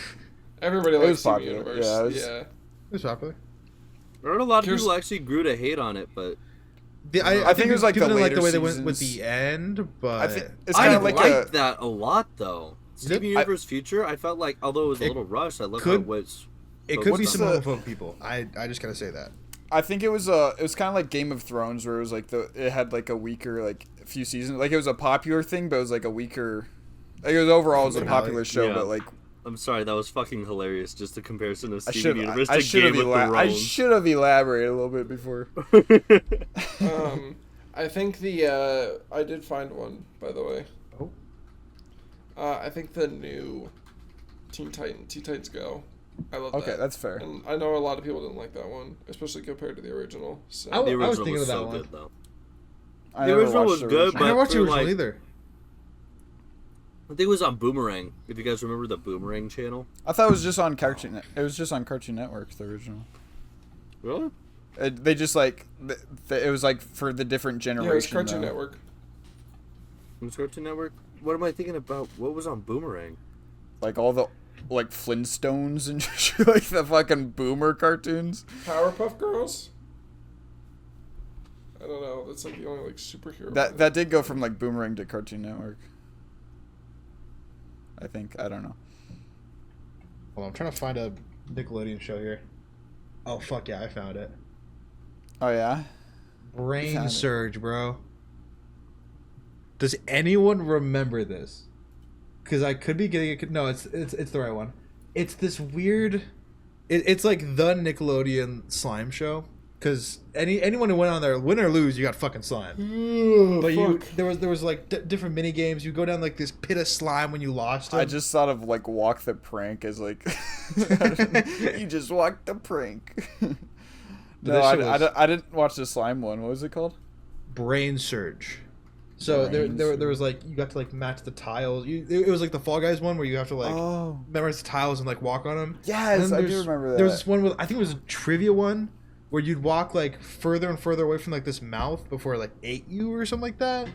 Everybody It was likes Steven popular. Universe. Yeah, Yeah. It was popular. I heard a lot of Here's- people actually grew to hate on it, but I think it was like people the didn't like the later way they went with seasons. the end, but I think it's I kind of like liked a. that a lot though. Steven Universe Future, I felt like although it was a little rushed, I loved how it was. it but could what's be up? some homophobic people. I just gotta say that. I think it was kind of like Game of Thrones, where it was like it had like a weaker like few seasons. Like it was a popular thing, but it was like a weaker. Like it was overall it was a popular show, Yeah. but like I'm sorry, that was fucking hilarious. Just the comparison of I Steven should Universe I to should have Game of Thrones. I should have elaborated a little bit before. I think the I did find one, by the way. Oh. I think the new Teen Titans Go. I love that. Okay, that's fair. And I know a lot of people didn't like that one, especially compared to the original. So. I The was original thinking was of that so one. good though. I The never original watched was the good, original. I but never watched the for, original like- either. I think it was on Boomerang. If you guys remember the Boomerang channel. I thought it was just on Cartoon. It was just on Cartoon Network, the original. Really? They just like it was like for the different Yeah, generation. it's Cartoon though. Network. It was Cartoon Network. What am I thinking about? What was on Boomerang? Like all the like Flintstones and shit, like the fucking Boomer cartoons. Powerpuff Girls. I don't know. That's like the only like superhero. That did go from like Boomerang to Cartoon Network. I think I don't know. Hold on, I'm trying to find a Nickelodeon show here. Oh fuck yeah, I found it. Oh yeah. Brain Found it. Surge, bro. Does anyone remember this? Because I could be getting it. No, it's the right one. It's this weird. It's like the Nickelodeon slime show. Because anyone who went on there, win or lose, you got fucking slime. But there was like different mini games. You go down like this pit of slime when you lost them. I just thought of like Walk the Prank as like you just walked the prank. No, This shit I didn't watch the slime one. What was it called? Brain Surge. So there was like you got to like match the tiles. It was like the Fall Guys one where you have to like memorize the tiles and like walk on them. Yes, I do remember that. There was this one with I think it was a trivia one where you'd walk like further and further away from like this mouth before it like ate you or something like that.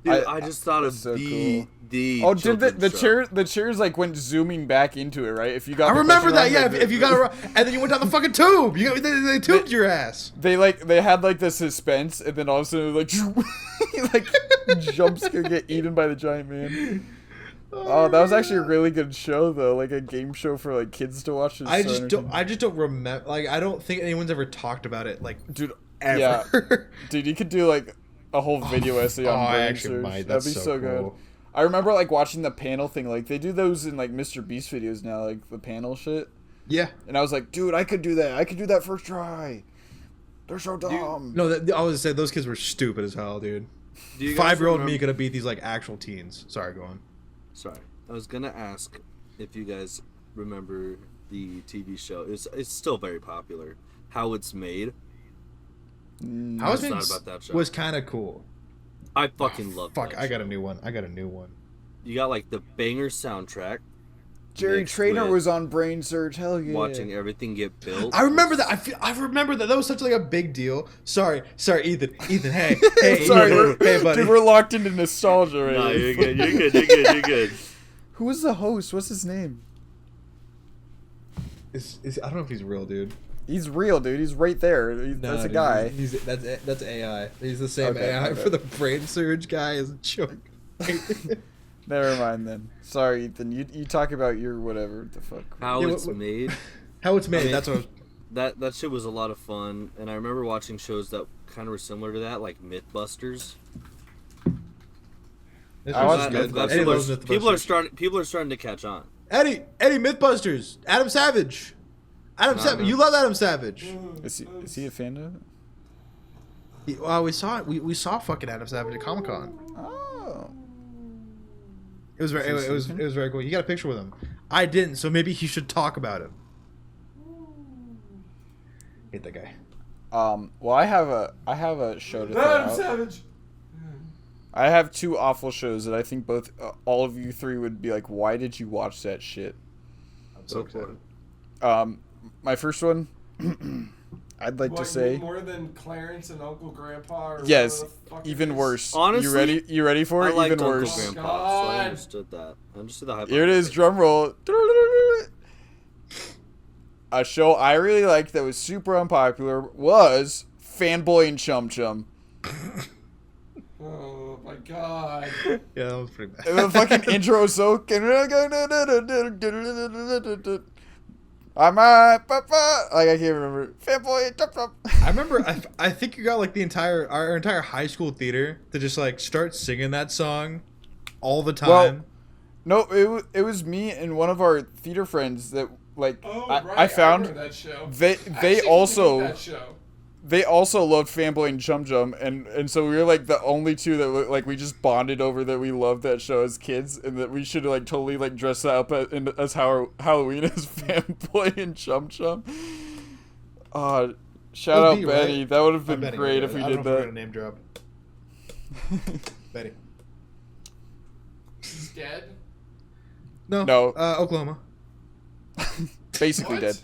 Dude, I just thought of so the cool. the. Oh, did the children's show. chairs like went zooming back into it, right? If you got I the remember question that. wrong, Yeah, they- if you got it wrong, and then you went down the fucking tube. They tubed your ass. They had like the suspense, and then all of a sudden like like jump scare get eaten by the giant man. Oh, that was actually a really good show though, like a game show for like kids to watch. I just don't remember. Like I don't think anyone's ever talked about it. Like dude, ever. yeah, dude, you could do like a whole video essay on I brain actually surge. might. That'd That's be so so good. cool. I remember like watching the panel thing. Like they do those in like Mr. Beast videos now, like the panel shit. Yeah. And I was like, dude, I could do that. I could do that first try. They're so dumb. No, I was say those kids were stupid as hell, dude. Do you guys 5-year-old me remember- could have beat these like actual teens. Sorry, go on. Sorry, I was gonna ask if you guys remember the TV show. It's still very popular. How It's Made. How It's It's not Made about that show. was kind of cool. I fucking love. Fuck, that I got show. a new one. You got like the banger soundtrack. Jerry mixed Trainer with was on Brain Surge. Hell yeah. watching everything get built. I remember that. I remember that. That was such like a big deal. Sorry, Ethan. Hey, hey, Sorry, hey, buddy. dude, we're locked into nostalgia right No, now. you're good. You're good. You're good. You're good. Who was the host? What's his name? I don't know if he's real, dude. He's real, dude. He's right there. That's a dude, guy. That's AI. He's the same Okay, AI my for the bad. Brain Surge guy as a joke. Never mind then. Sorry, Ethan. You talk about your whatever the fuck. How Yeah, It's Made. How It's Made. I mean, that's what. I was, That shit was a lot of fun, and I remember watching shows that kind of were similar to that, like MythBusters. this I was watched good. Mythbusters. Eddie loves People are Mythbusters. starting to catch on. Eddie Mythbusters. Adam Savage. No. You love Adam Savage. Is he a fan of it? Well, we saw it. We saw fucking Adam Savage at Comic Con. Oh. It was very cool. You got a picture with him. I didn't, so maybe he should talk about him. Hate that guy. Well, I have a show to throw Adam out. Savage. I have two awful shows that I think both all of you three would be like, why did you watch that shit? I'm so excited. My first one, I'd like to What, say. more than Clarence and Uncle Grandpa? Or Yes, whatever the fuck it even is? worse. Honestly, you ready for I it? liked Even Uncle worse. Grandpa, so God. I understood that. I understood the hype. Here it is, drum roll. A show I really liked that was super unpopular was Fanboy and Chum Chum. Oh my god. Yeah, that was pretty bad. The fucking intro is so. I'm like I can't remember. Fanboy and Chum Chum. I remember. I think you got like our entire high school theater to just like start singing that song all the time. Well, no, it was me and one of our theater friends that like Oh, I right. found remember that show. they Actually, also that show. they also loved Fanboy and Chum Chum, and so we were like the only two that like we just bonded over that we loved that show as kids, and that we should like totally like dress that up as Halloween as Fanboy and Chum Chum. Shout out Betty, Betty. right? That would have been Betty, great right? if we I did don't know if we're that. gonna name drop. Betty. He's dead. No. No. Oklahoma. Basically What? dead.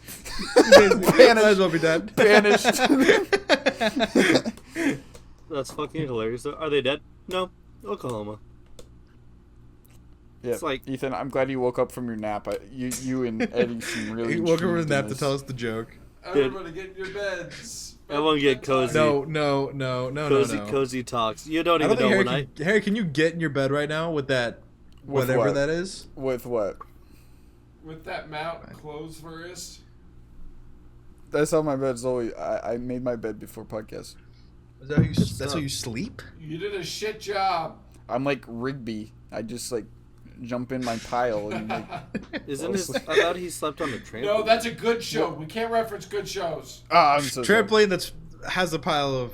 Might as well be dead. Banished. That's fucking hilarious. Are they dead? No. Oklahoma. Yeah, It's like- Ethan, I'm glad you woke up from your nap. You and Eddie seem really. He woke up from his intrigued nap in to this. tell us the joke. Everybody get in your beds. Everyone get cozy. No. Cozy talks. You don't I even don't know think when Harry, can you get in your bed right now with that, With whatever what? that is? With what? With that mount closed first. That's how my bed's always. I made my bed before podcast. Is that how you, Good that's stuff. how you sleep? You did a shit job. I'm like Rigby. I just like jump in my pile and like. Isn't it? I thought he slept on the trampoline. No, that's a good show. We can't reference good shows. I'm so sorry. Trampoline has a pile of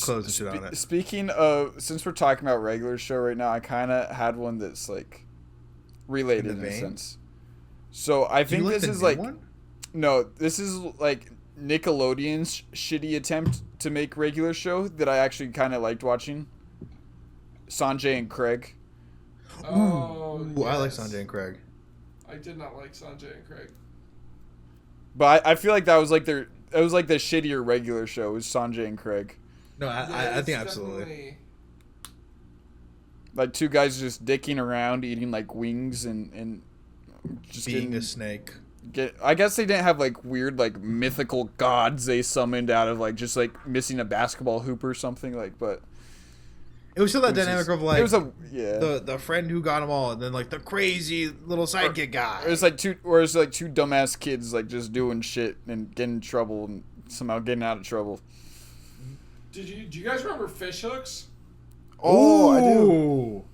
clothes and shit on it. Speaking of, since we're talking about regular show right now, I kind of had one that's like related In the in a vein? sense. So I think this the is new like one? no, this is like Nickelodeon's shitty attempt to make regular show that I actually kind of liked watching. Sanjay and Craig. Oh, Ooh, I like yes. Sanjay and Craig. I did not like Sanjay and Craig. But I feel like that was like the shittier regular show was Sanjay and Craig. No, Yeah, I it's think absolutely. definitely- Like two guys just dicking around eating like wings and just Being getting, a snake. I guess they didn't have like weird like mythical gods they summoned out of like just like missing a basketball hoop or something like, but It was still that it was dynamic just- of like it was a yeah. the friend who got them all, and then like the crazy little sidekick guy. It was like two dumbass kids like just doing shit and getting in trouble and somehow getting out of trouble. Do you guys remember Fish Hooks? Oh, I do. Ooh.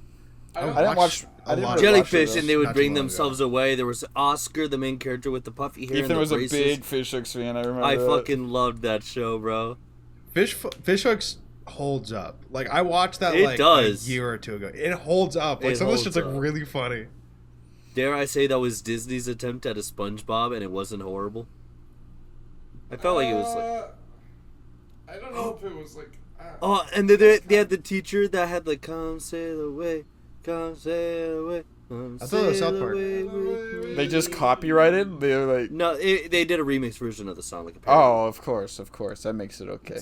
I don't I didn't watch. I didn't lot really of watch Jellyfish, those. and they would Not bring too long themselves away. There was Oscar, the main character with the puffy hair. and Ethan the was a braces. big Fish Hooks fan. I remember. I that. fucking loved that show, bro. Fish hooks holds up. Like I watched that It like does. a year or two ago. It holds up. Like It some of this holds shit's like up. really funny. Dare I say that was Disney's attempt at a SpongeBob, and it wasn't horrible. I felt like it was like. I don't know if it was like. Oh, and they had the teacher that had like, "Come sail away, come sail away." Come I thought it was sail South Park. away with me." They just copyrighted. They were like, No, they did a remix version of the song, like a parody. oh, of course, that makes it okay.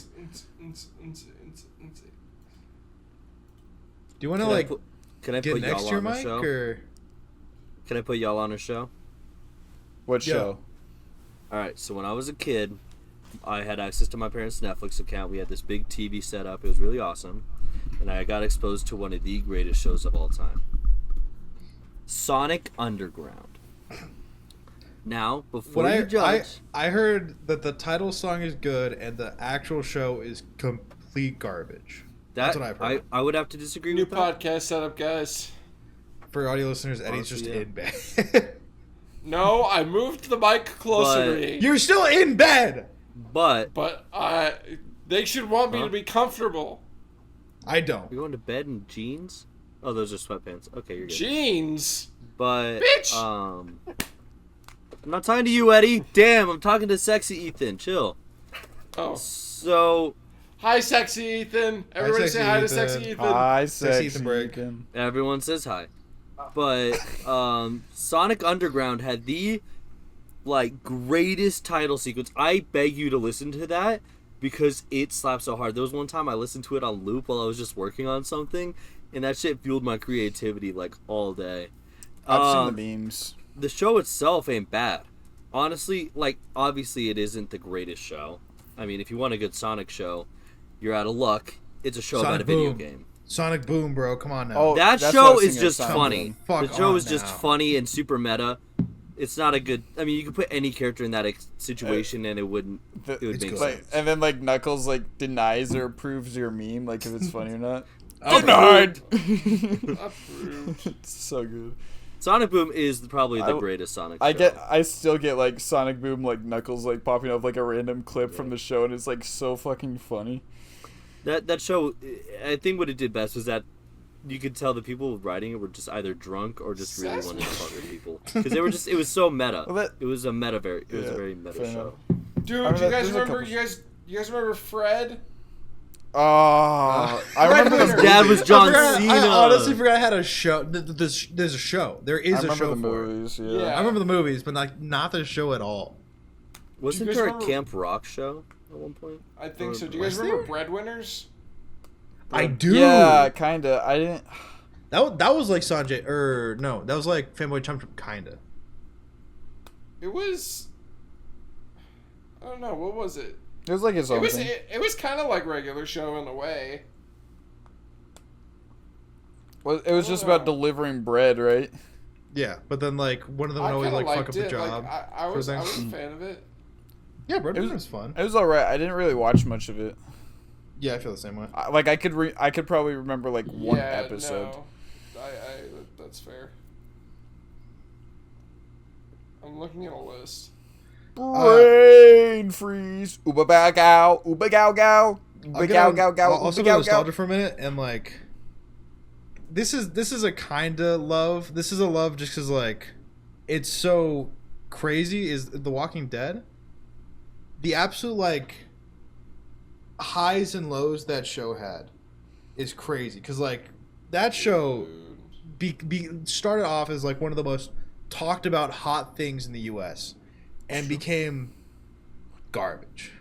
Do you want to Can I like put, can I get put next y'all to your on a mic show? or? Can I put y'all on a show? What Yeah. show? All right. So when I was a kid, I had access to my parents' Netflix account. We had this big TV set up. It was really awesome, and I got exposed to one of the greatest shows of all time, Sonic Underground. Now, before When you judge, I heard that the title song is good and the actual show is complete garbage. That's what I've heard. I would have to disagree New with that. podcast setup, guys. For audio listeners, Eddie's Honestly, just yeah. in bed. No, I moved the mic closer But- to me. You're still in bed. But But they should want me Huh? to be comfortable. I don't. you're going to bed in jeans? Oh, those are sweatpants. Okay, you're good. Jeans. But Bitch! I'm not talking to you, Eddie. Damn, I'm talking to sexy Ethan. Chill. Oh, So hi, sexy Ethan. Everybody sexy say hi to Ethan. sexy Ethan. I Sexy sexy Ethan break. Ethan. everyone says hi. But Sonic Underground had the like greatest title sequence. I beg you to listen to that because it slaps so hard. There was one time I listened to it on loop while I was just working on something, and that shit fueled my creativity like all day. I've seen the memes. The show itself ain't bad. Honestly, like, obviously it isn't the greatest show. I mean, if you want a good Sonic show, you're out of luck. It's a show about a video game. Sonic Boom, bro. Come on now. Oh, That that's show what I was is thinking of, just Sonic funny. Boom. Fuck The show on is just now. funny and super meta. It's not a good... I mean, you could put any character in that situation and it would It's make good. sense. Like, and then like Knuckles like denies or approves your meme, like if it's funny or not. Denied! Approved. It's so good. Sonic Boom is probably the I- greatest Sonic I show. I still get like Sonic Boom, like Knuckles like popping up like a random clip from the show, and it's like so fucking funny. That show, I think what it did best was that you could tell the people writing it were just either drunk or just really wanted to fuck with people. Because they were just... It was so meta. Well, that- It was a very meta fair show. Dude, I mean, do you guys there's a remember? couple- You guys remember Fred? Oh, I remember His the dad was John I Cena. honestly forgot I had a show. There's a show. There is I a remember show the for it. movies. Yeah. Yeah. I remember the movies, but like not the show at all. Wasn't guys there a remember- Camp Rock show at one point? I think so. Do you guys Was remember there? Breadwinners? I do. Yeah, kinda. I didn't. That was like Sanjay, or no, that was like Fanboy Chum Chum, kinda. It was. I don't know. What was it? It was like his own thing. It was kind of like regular show in a way. Well, it was just know. about delivering bread, right? Yeah, but then like one of them I would always kinda like fuck liked up the it. job. Like, I was for a things. fan of it. Yeah, Bread It was- was fun. It was alright. I didn't really watch much of it. Yeah, I feel the same way. Like I could probably remember like one Yeah, episode. No. That's fair. I'm looking at a list. Brain freeze. Uba bow gow. Uba gow gow. Uba gow gow gow. I'll also Uba go gow gow. nostalgia for a minute, and like, this is a kinda love. This is a love just because like, it's so crazy. Is The Walking Dead? The absolute like highs and lows that show had is crazy because like that show started off as like one of the most talked about hot things in the U.S. and became garbage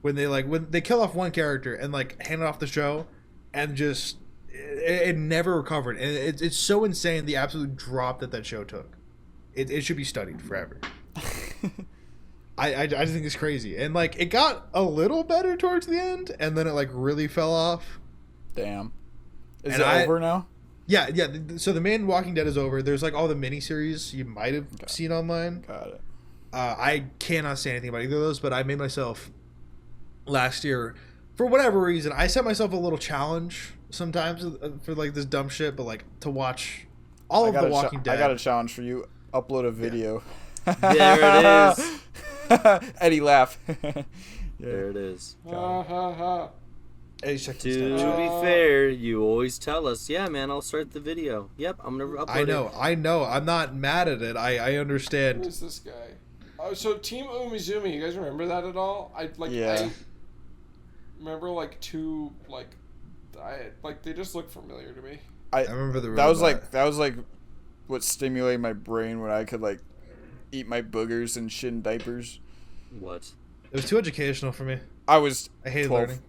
when they kill off one character and like hand it off the show and just it never recovered, and it's so insane the absolute drop that show took. It should be studied forever. I just think it's crazy, and like it got a little better towards the end, and then it like really fell off. Damn. Is And it over now? Yeah. So the main Walking Dead is over. There's like all the miniseries you might have seen online. Got it. I cannot say anything about either of those, but I made myself last year, for whatever reason, I set myself a little challenge sometimes for like this dumb shit, but like to watch all of The Walking Dead. I got a challenge for you. Upload a video. There it is. Eddie laugh. There it is. Ha ha ha. Hey, check To this out. be fair, you always tell us, yeah, man, I'll start the video. Yep, I'm gonna upload it. I know. I'm not mad at it. I Who understand. is this guy? Oh, so Team Umizoomi. You guys remember that at all? Yeah. I remember like two they just look familiar to me. I remember the that was robot. like what stimulated my brain when I could like eat my boogers and shit in diapers. What? It was too educational for me. I was I hated 12. learning.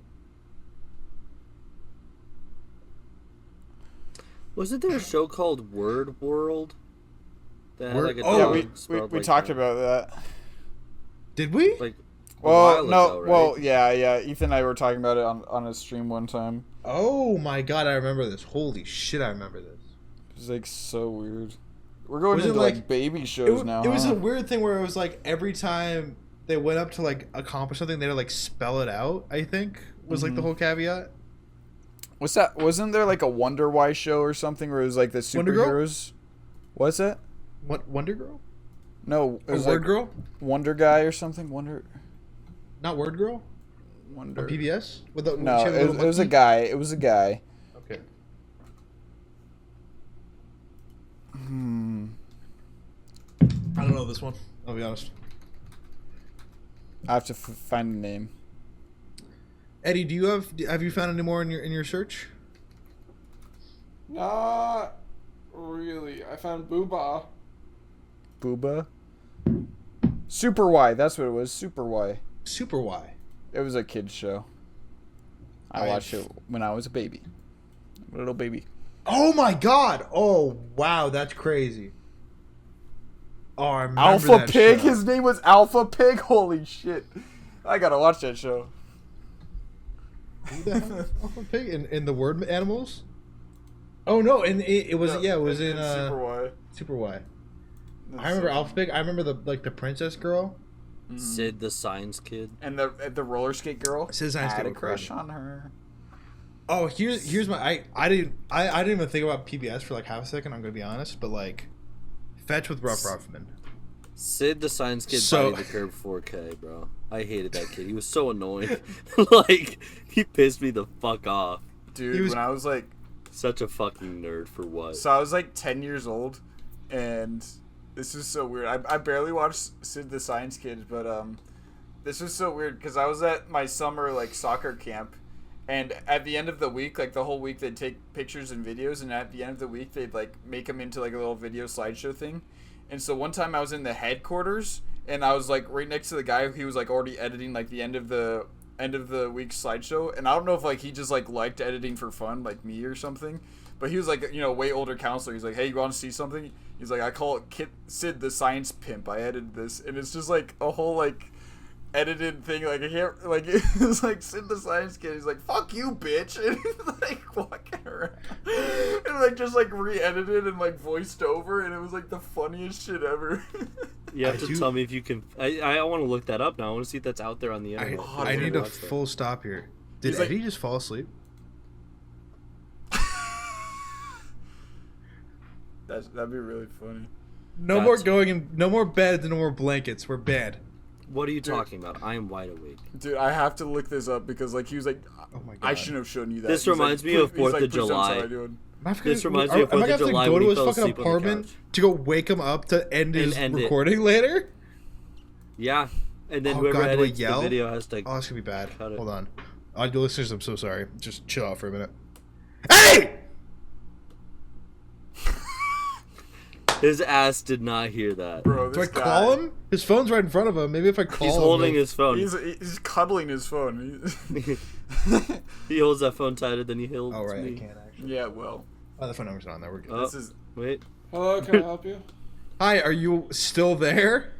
Wasn't there a show called Word World? That had, like, a Oh, Yeah, dog we spelled like talked that? about that. Did we? Like, a Well, while no, ago, right? well, yeah. Ethan and I were talking about it on a stream one time. Oh my god, I remember this. Holy shit, I remember this. It was like so weird. We're going Was it into like- like baby shows now. It was huh? a weird thing where it was like every time they went up to like accomplish something, they had to like spell it out. I think was like the whole caveat. What's that? Wasn't there like a Wonder Why show or something where it was like the Wonder Girl? superheroes? What's that? What, Wonder Girl? No, it Or was Word like Girl? Wonder Guy or something. Not Word Girl? Wonder. On PBS? With the, No, she had the it little was a monkey? guy. It was a guy. Okay. I don't know this one. I'll be honest. I have to find the name. Eddie, have you found any more in your search? Not really. I found Booba. Booba. Super Y. That's what it was. Super Y. Super Y. It was a kids show. I watched it when I was a baby, a little baby. Oh my god! Oh wow, that's crazy. Oh, I remember Alpha that Pig. show. His name was Alpha Pig. Holy shit! I gotta watch that show. Who the hell is Alpha Pig in the word animals? Oh no, and it was No, it was in Super Y. Super Y. That's I remember so Alpha Pig. I remember the princess girl. Sid the Science Kid. And the roller skate girl. Sid the Science I had Kid a was crush crazy. on her. Oh, here's my I didn't even think about PBS for like half a second. I'm gonna be honest, but like, Fetch with Rough Ruffman. Sid the Science Kid So- Body the Curb 4K, bro. I hated that kid. He was so annoying. Like, he pissed me the fuck off. Dude, when I was like, Such a fucking nerd for what? so I was like 10 years old, and this is so weird. I barely watched Sid the Science Kid, but this was so weird because I was at my summer like soccer camp, and at the end of the week, like the whole week, they'd take pictures and videos, and at the end of the week, they'd like make them into like a little video slideshow thing. And so one time I was in the headquarters, and I was like right next to the guy who was like already editing like the end of the week slideshow, and I don't know if like he just like liked editing for fun, like me or something. But he was like, you know, way older counselor. He's like, hey, you want to see something? He's like, I call it Sid the Science Pimp. I edited this, and it's just like a whole like edited thing. Like I can't like it was like Sid the Science Kid. He's like, fuck you, bitch, and he's like walking around and like just like re-edited and like voiced over, and it was like the funniest shit ever. You have to tell me if you can. I want to look that up now. I want to see if that's out there on the internet. I need a full stop here. Did He's like- Eddie just fall asleep? That'd be really funny. No more going in. No more beds. No more blankets. We're bad. What are you talking about? I am wide awake. Dude, I have to look this up because like he was like, Oh my god. I shouldn't have shown you that. This He's like, reminds me of "Please," he's 4th of "Please don't tell July. anyone." This reminds me of Am 4th I of gonna have to July go when to he his fell fucking asleep on the apartment couch. to go wake him up to end his end it. recording later? Yeah, and then Oh, whoever God, do I edits the yell? video has to. Oh, that's gonna be bad. Cut it. Hold on. Audio listeners, I'm so sorry. Just chill out for a minute. Hey! His ass did not hear that. Bro, Do I this call guy, him? His phone's right in front of him. Maybe if I call He's him. holding he'll- his phone. He's cuddling his phone. He holds that phone tighter than he holds Oh right, me. I can't actually. Yeah, well, Oh, the phone number's not on there. We're good. Oh, this is wait. Hello, can I help you? Hi, are you still there?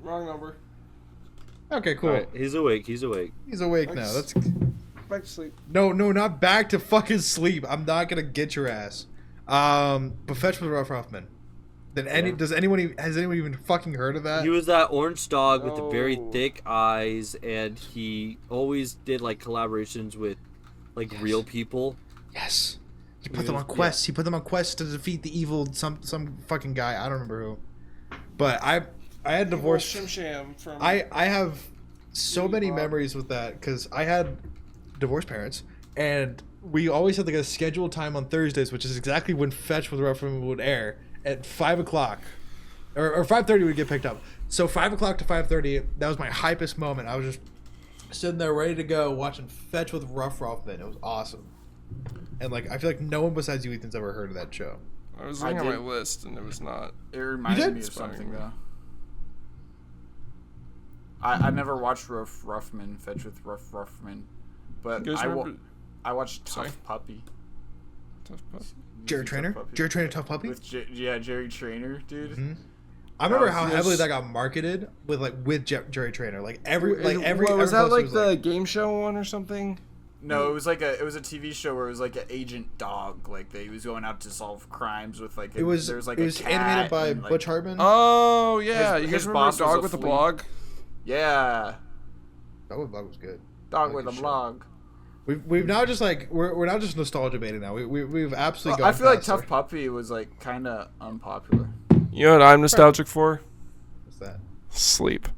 Wrong number. Okay, cool. All right, he's awake. He's awake. He's awake now. That's Back to sleep. no, not back to fucking sleep. I'm not gonna get your ass. But Fetch with Rough Ruffman. Has anyone even fucking heard of that? He was that orange dog with the very Oh. thick eyes, and he always did like collaborations with like real people. Yes. He He put them was- on quests. He put them on quests to defeat the evil some fucking guy. I don't remember who. But I had divorced. Shim Sham from. I have so Really many Bob. memories with that because I had divorced parents, and we always had like a scheduled time on Thursdays, which is exactly when Fetch with Ruffman would air at 5:00, or 5:30 would get picked up. So 5:00 to 5:30, that was my hypest moment. I was just sitting there ready to go watching Fetch with Rough Ruffman. It was awesome, and like I feel like no one besides you, Ethan's ever heard of that show. I was I looking at my did. list and it was not. it reminded did? me of Inspiring something me. though. I never watched Ruffman, Fetch with Ruffman, but You guys remember I watched Sorry? Tough Puppy. Tough Puppy? Jared Tough Trainer, Puppy. Jared Trainer, Tough Puppy. With Jerry Trainer, dude. Mhm. I remember how was- heavily that got marketed with Jerry Trainer. Like every What, was every that like poster the was game show one or something? No, it was like a TV show where it was like an agent dog, like he was going out to solve crimes with like it was there was like it a was cat animated by and, like, Butch Hartman. Oh yeah, His- you his guys remember boss was Dog a with a flea. blog? Yeah, That was good. dog like with a his show. blog. We've now just like we're now just nostalgia baiting now. We've absolutely Well, I gone feel like past Tough our- Puppy was like kind of unpopular. You know what I'm nostalgic for? What's that? Sleep.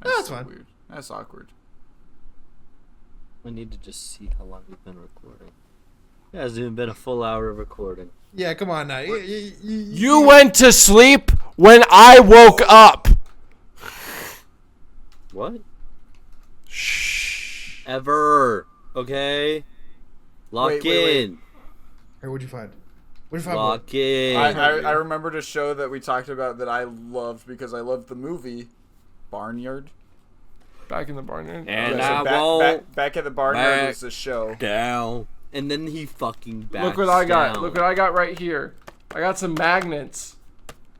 That's so fine. Weird. That's awkward. I need to just see how long we've been recording. It hasn't even been a full hour of recording. Yeah, come on now. You went to sleep when I woke up. What? Shh. Ever? Okay. Lock Wait, wait, wait. in. Hey, what'd you find? Which five? Lock in. I remembered a show that we talked about that I loved because I loved the movie Barnyard. Back in the barnyard. And Yeah, so I won't back at the Barnyard back was the show. down. And then he fucking backs Look what I got. down. Look what I got right here. I got some magnets.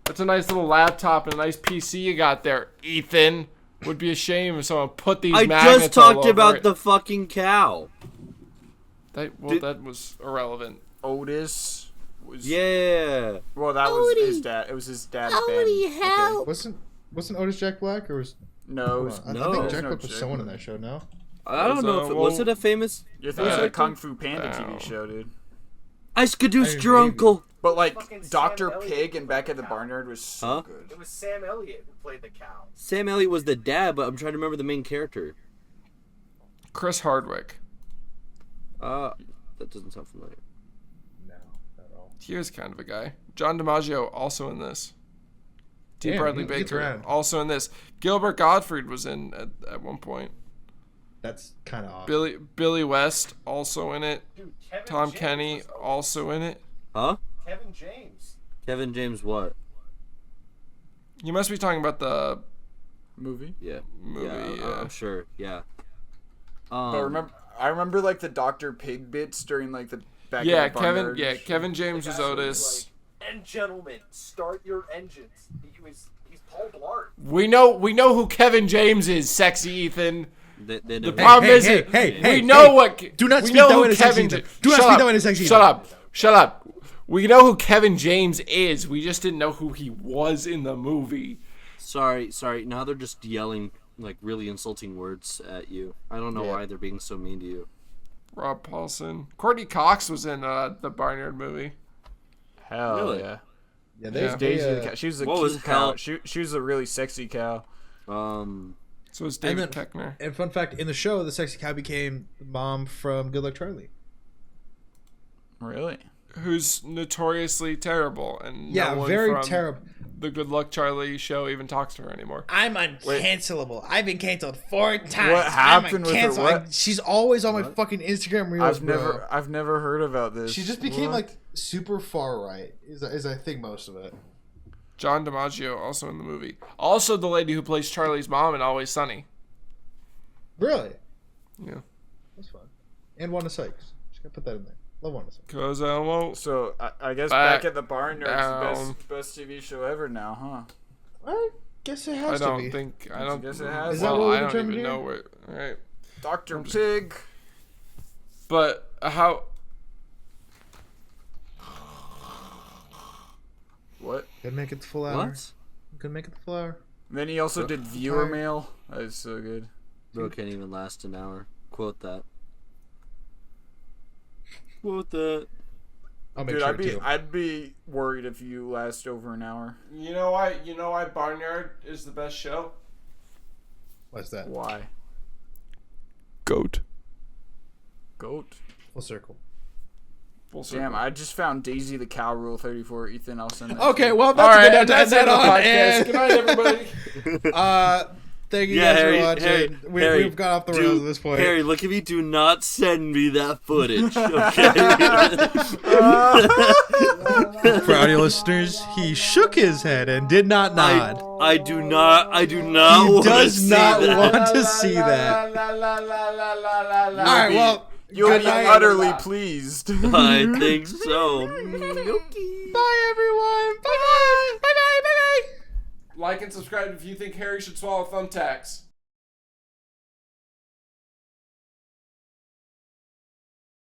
That's a nice little laptop and a nice PC you got there, Ethan. Would be a shame if someone put these I magnets just all talked over about it. the fucking cow. That was irrelevant. Otis was Yeah. well, that was his dad. It was his dad's band. Okay. Wasn't Otis Jack Black, or was No, I No. think Jack No, Black was Jack someone in Black. that show. No. I don't know if it was it a famous. you're thinking of Uh, the Kung Fu Panda Ow. TV show, dude. I seduced your maybe. uncle. But like Fucking Sam Dr. Elliott Pig was and Back at the the cow. Barnyard was so Huh? good. It was Sam Elliott who played the cow. Sam Elliott was the dad, but I'm trying to remember the main character. Chris Hardwick. That doesn't sound familiar. No, not at all. He was kind of a guy. John DiMaggio also in this. T. Damn, Bradley he gets Baker around. also in this. Gilbert Gottfried was in at one point. That's kind of odd. Billy West also in it. Dude, Kevin Tom James Kenny was Otis. also in it. Huh? Kevin James. Kevin James what? You must be talking about the Movie. Yeah. movie. Yeah, I'm sure. Yeah. But I remember like the Dr. Pig bits during like the Back Yeah, at the Barnyard. Kevin James was The guy who Otis. like, and gentlemen, start your engines. He's Paul Blart. We know who Kevin James is, sexy Ethan. They The never- problem is, we know what. Do not we speak know that who way to sexy Kevin. Ethan. Do not Shut speak up. that way to sexy Shut Ethan. up. Shut up. We know who Kevin James is. We just didn't know who he was in the movie. Sorry. Now they're just yelling like really insulting words at you. I don't know Yeah. why they're being so mean to you. Rob Paulson. Courtney Cox was in the Barnyard movie. Hell Really? yeah. Yeah, Yeah. Daisy the cow. She was a What cute was cow. hell- She was a really sexy cow. So it's And David then- Peckner. And fun fact, in the show, the sexy cow became the mom from Good Luck Charlie. Really? Who's notoriously terrible, and Yeah, no one very from terrible. The Good Luck Charlie show even talks to her anymore. I'm uncancelable. I've been canceled 4 times. What happened with her? What? She's always on my fucking Instagram reels, I've never heard about this. She just became What? like super far right. Is I think most of it. John DiMaggio also in the movie. Also the lady who plays Charlie's mom in Always Sunny. Really? Yeah. That's fun. And Wanda Sykes. Just gotta put that in there. Love Wanda Sykes. Cause I won't. So I guess Back Back at the Barnyard's down. the best TV show ever now, huh? I guess it I has to don't be. think. I don't. guess it has. Is that well, what we I don't determined even here? know where. All right. Dr. Pig. But how? What? Could make it the full hour. What? Could make it the full hour. Then he also did viewer tired. mail. That is so good. Bro can't even last an hour. Quote that. Quote that. I'll make Dude, sure I'd be worried if you last over an hour. You know why? You know why Barnyard is the best show? What's that? Why? Goat. Goat. Full circle. Full circle. Damn, I just found Daisy the Cow Rule 34. Ethan, I'll send that. Okay, to you. well All that's right, a good and that's note to the end podcast. on. Good night, everybody. Thank you Yeah, guys Harry, for watching. Harry, Harry, We've got off the rails at this point. Harry, look at me. Do not send me that footage. Okay. For audio listeners, he shook his head and did not nod. I do not He want to does see not that. want to see that. All right, well, You'll good be night. utterly pleased. I think so. Bye, everyone. Bye, bye, bye, bye, bye. Like and subscribe if you think Harry should swallow thumbtacks.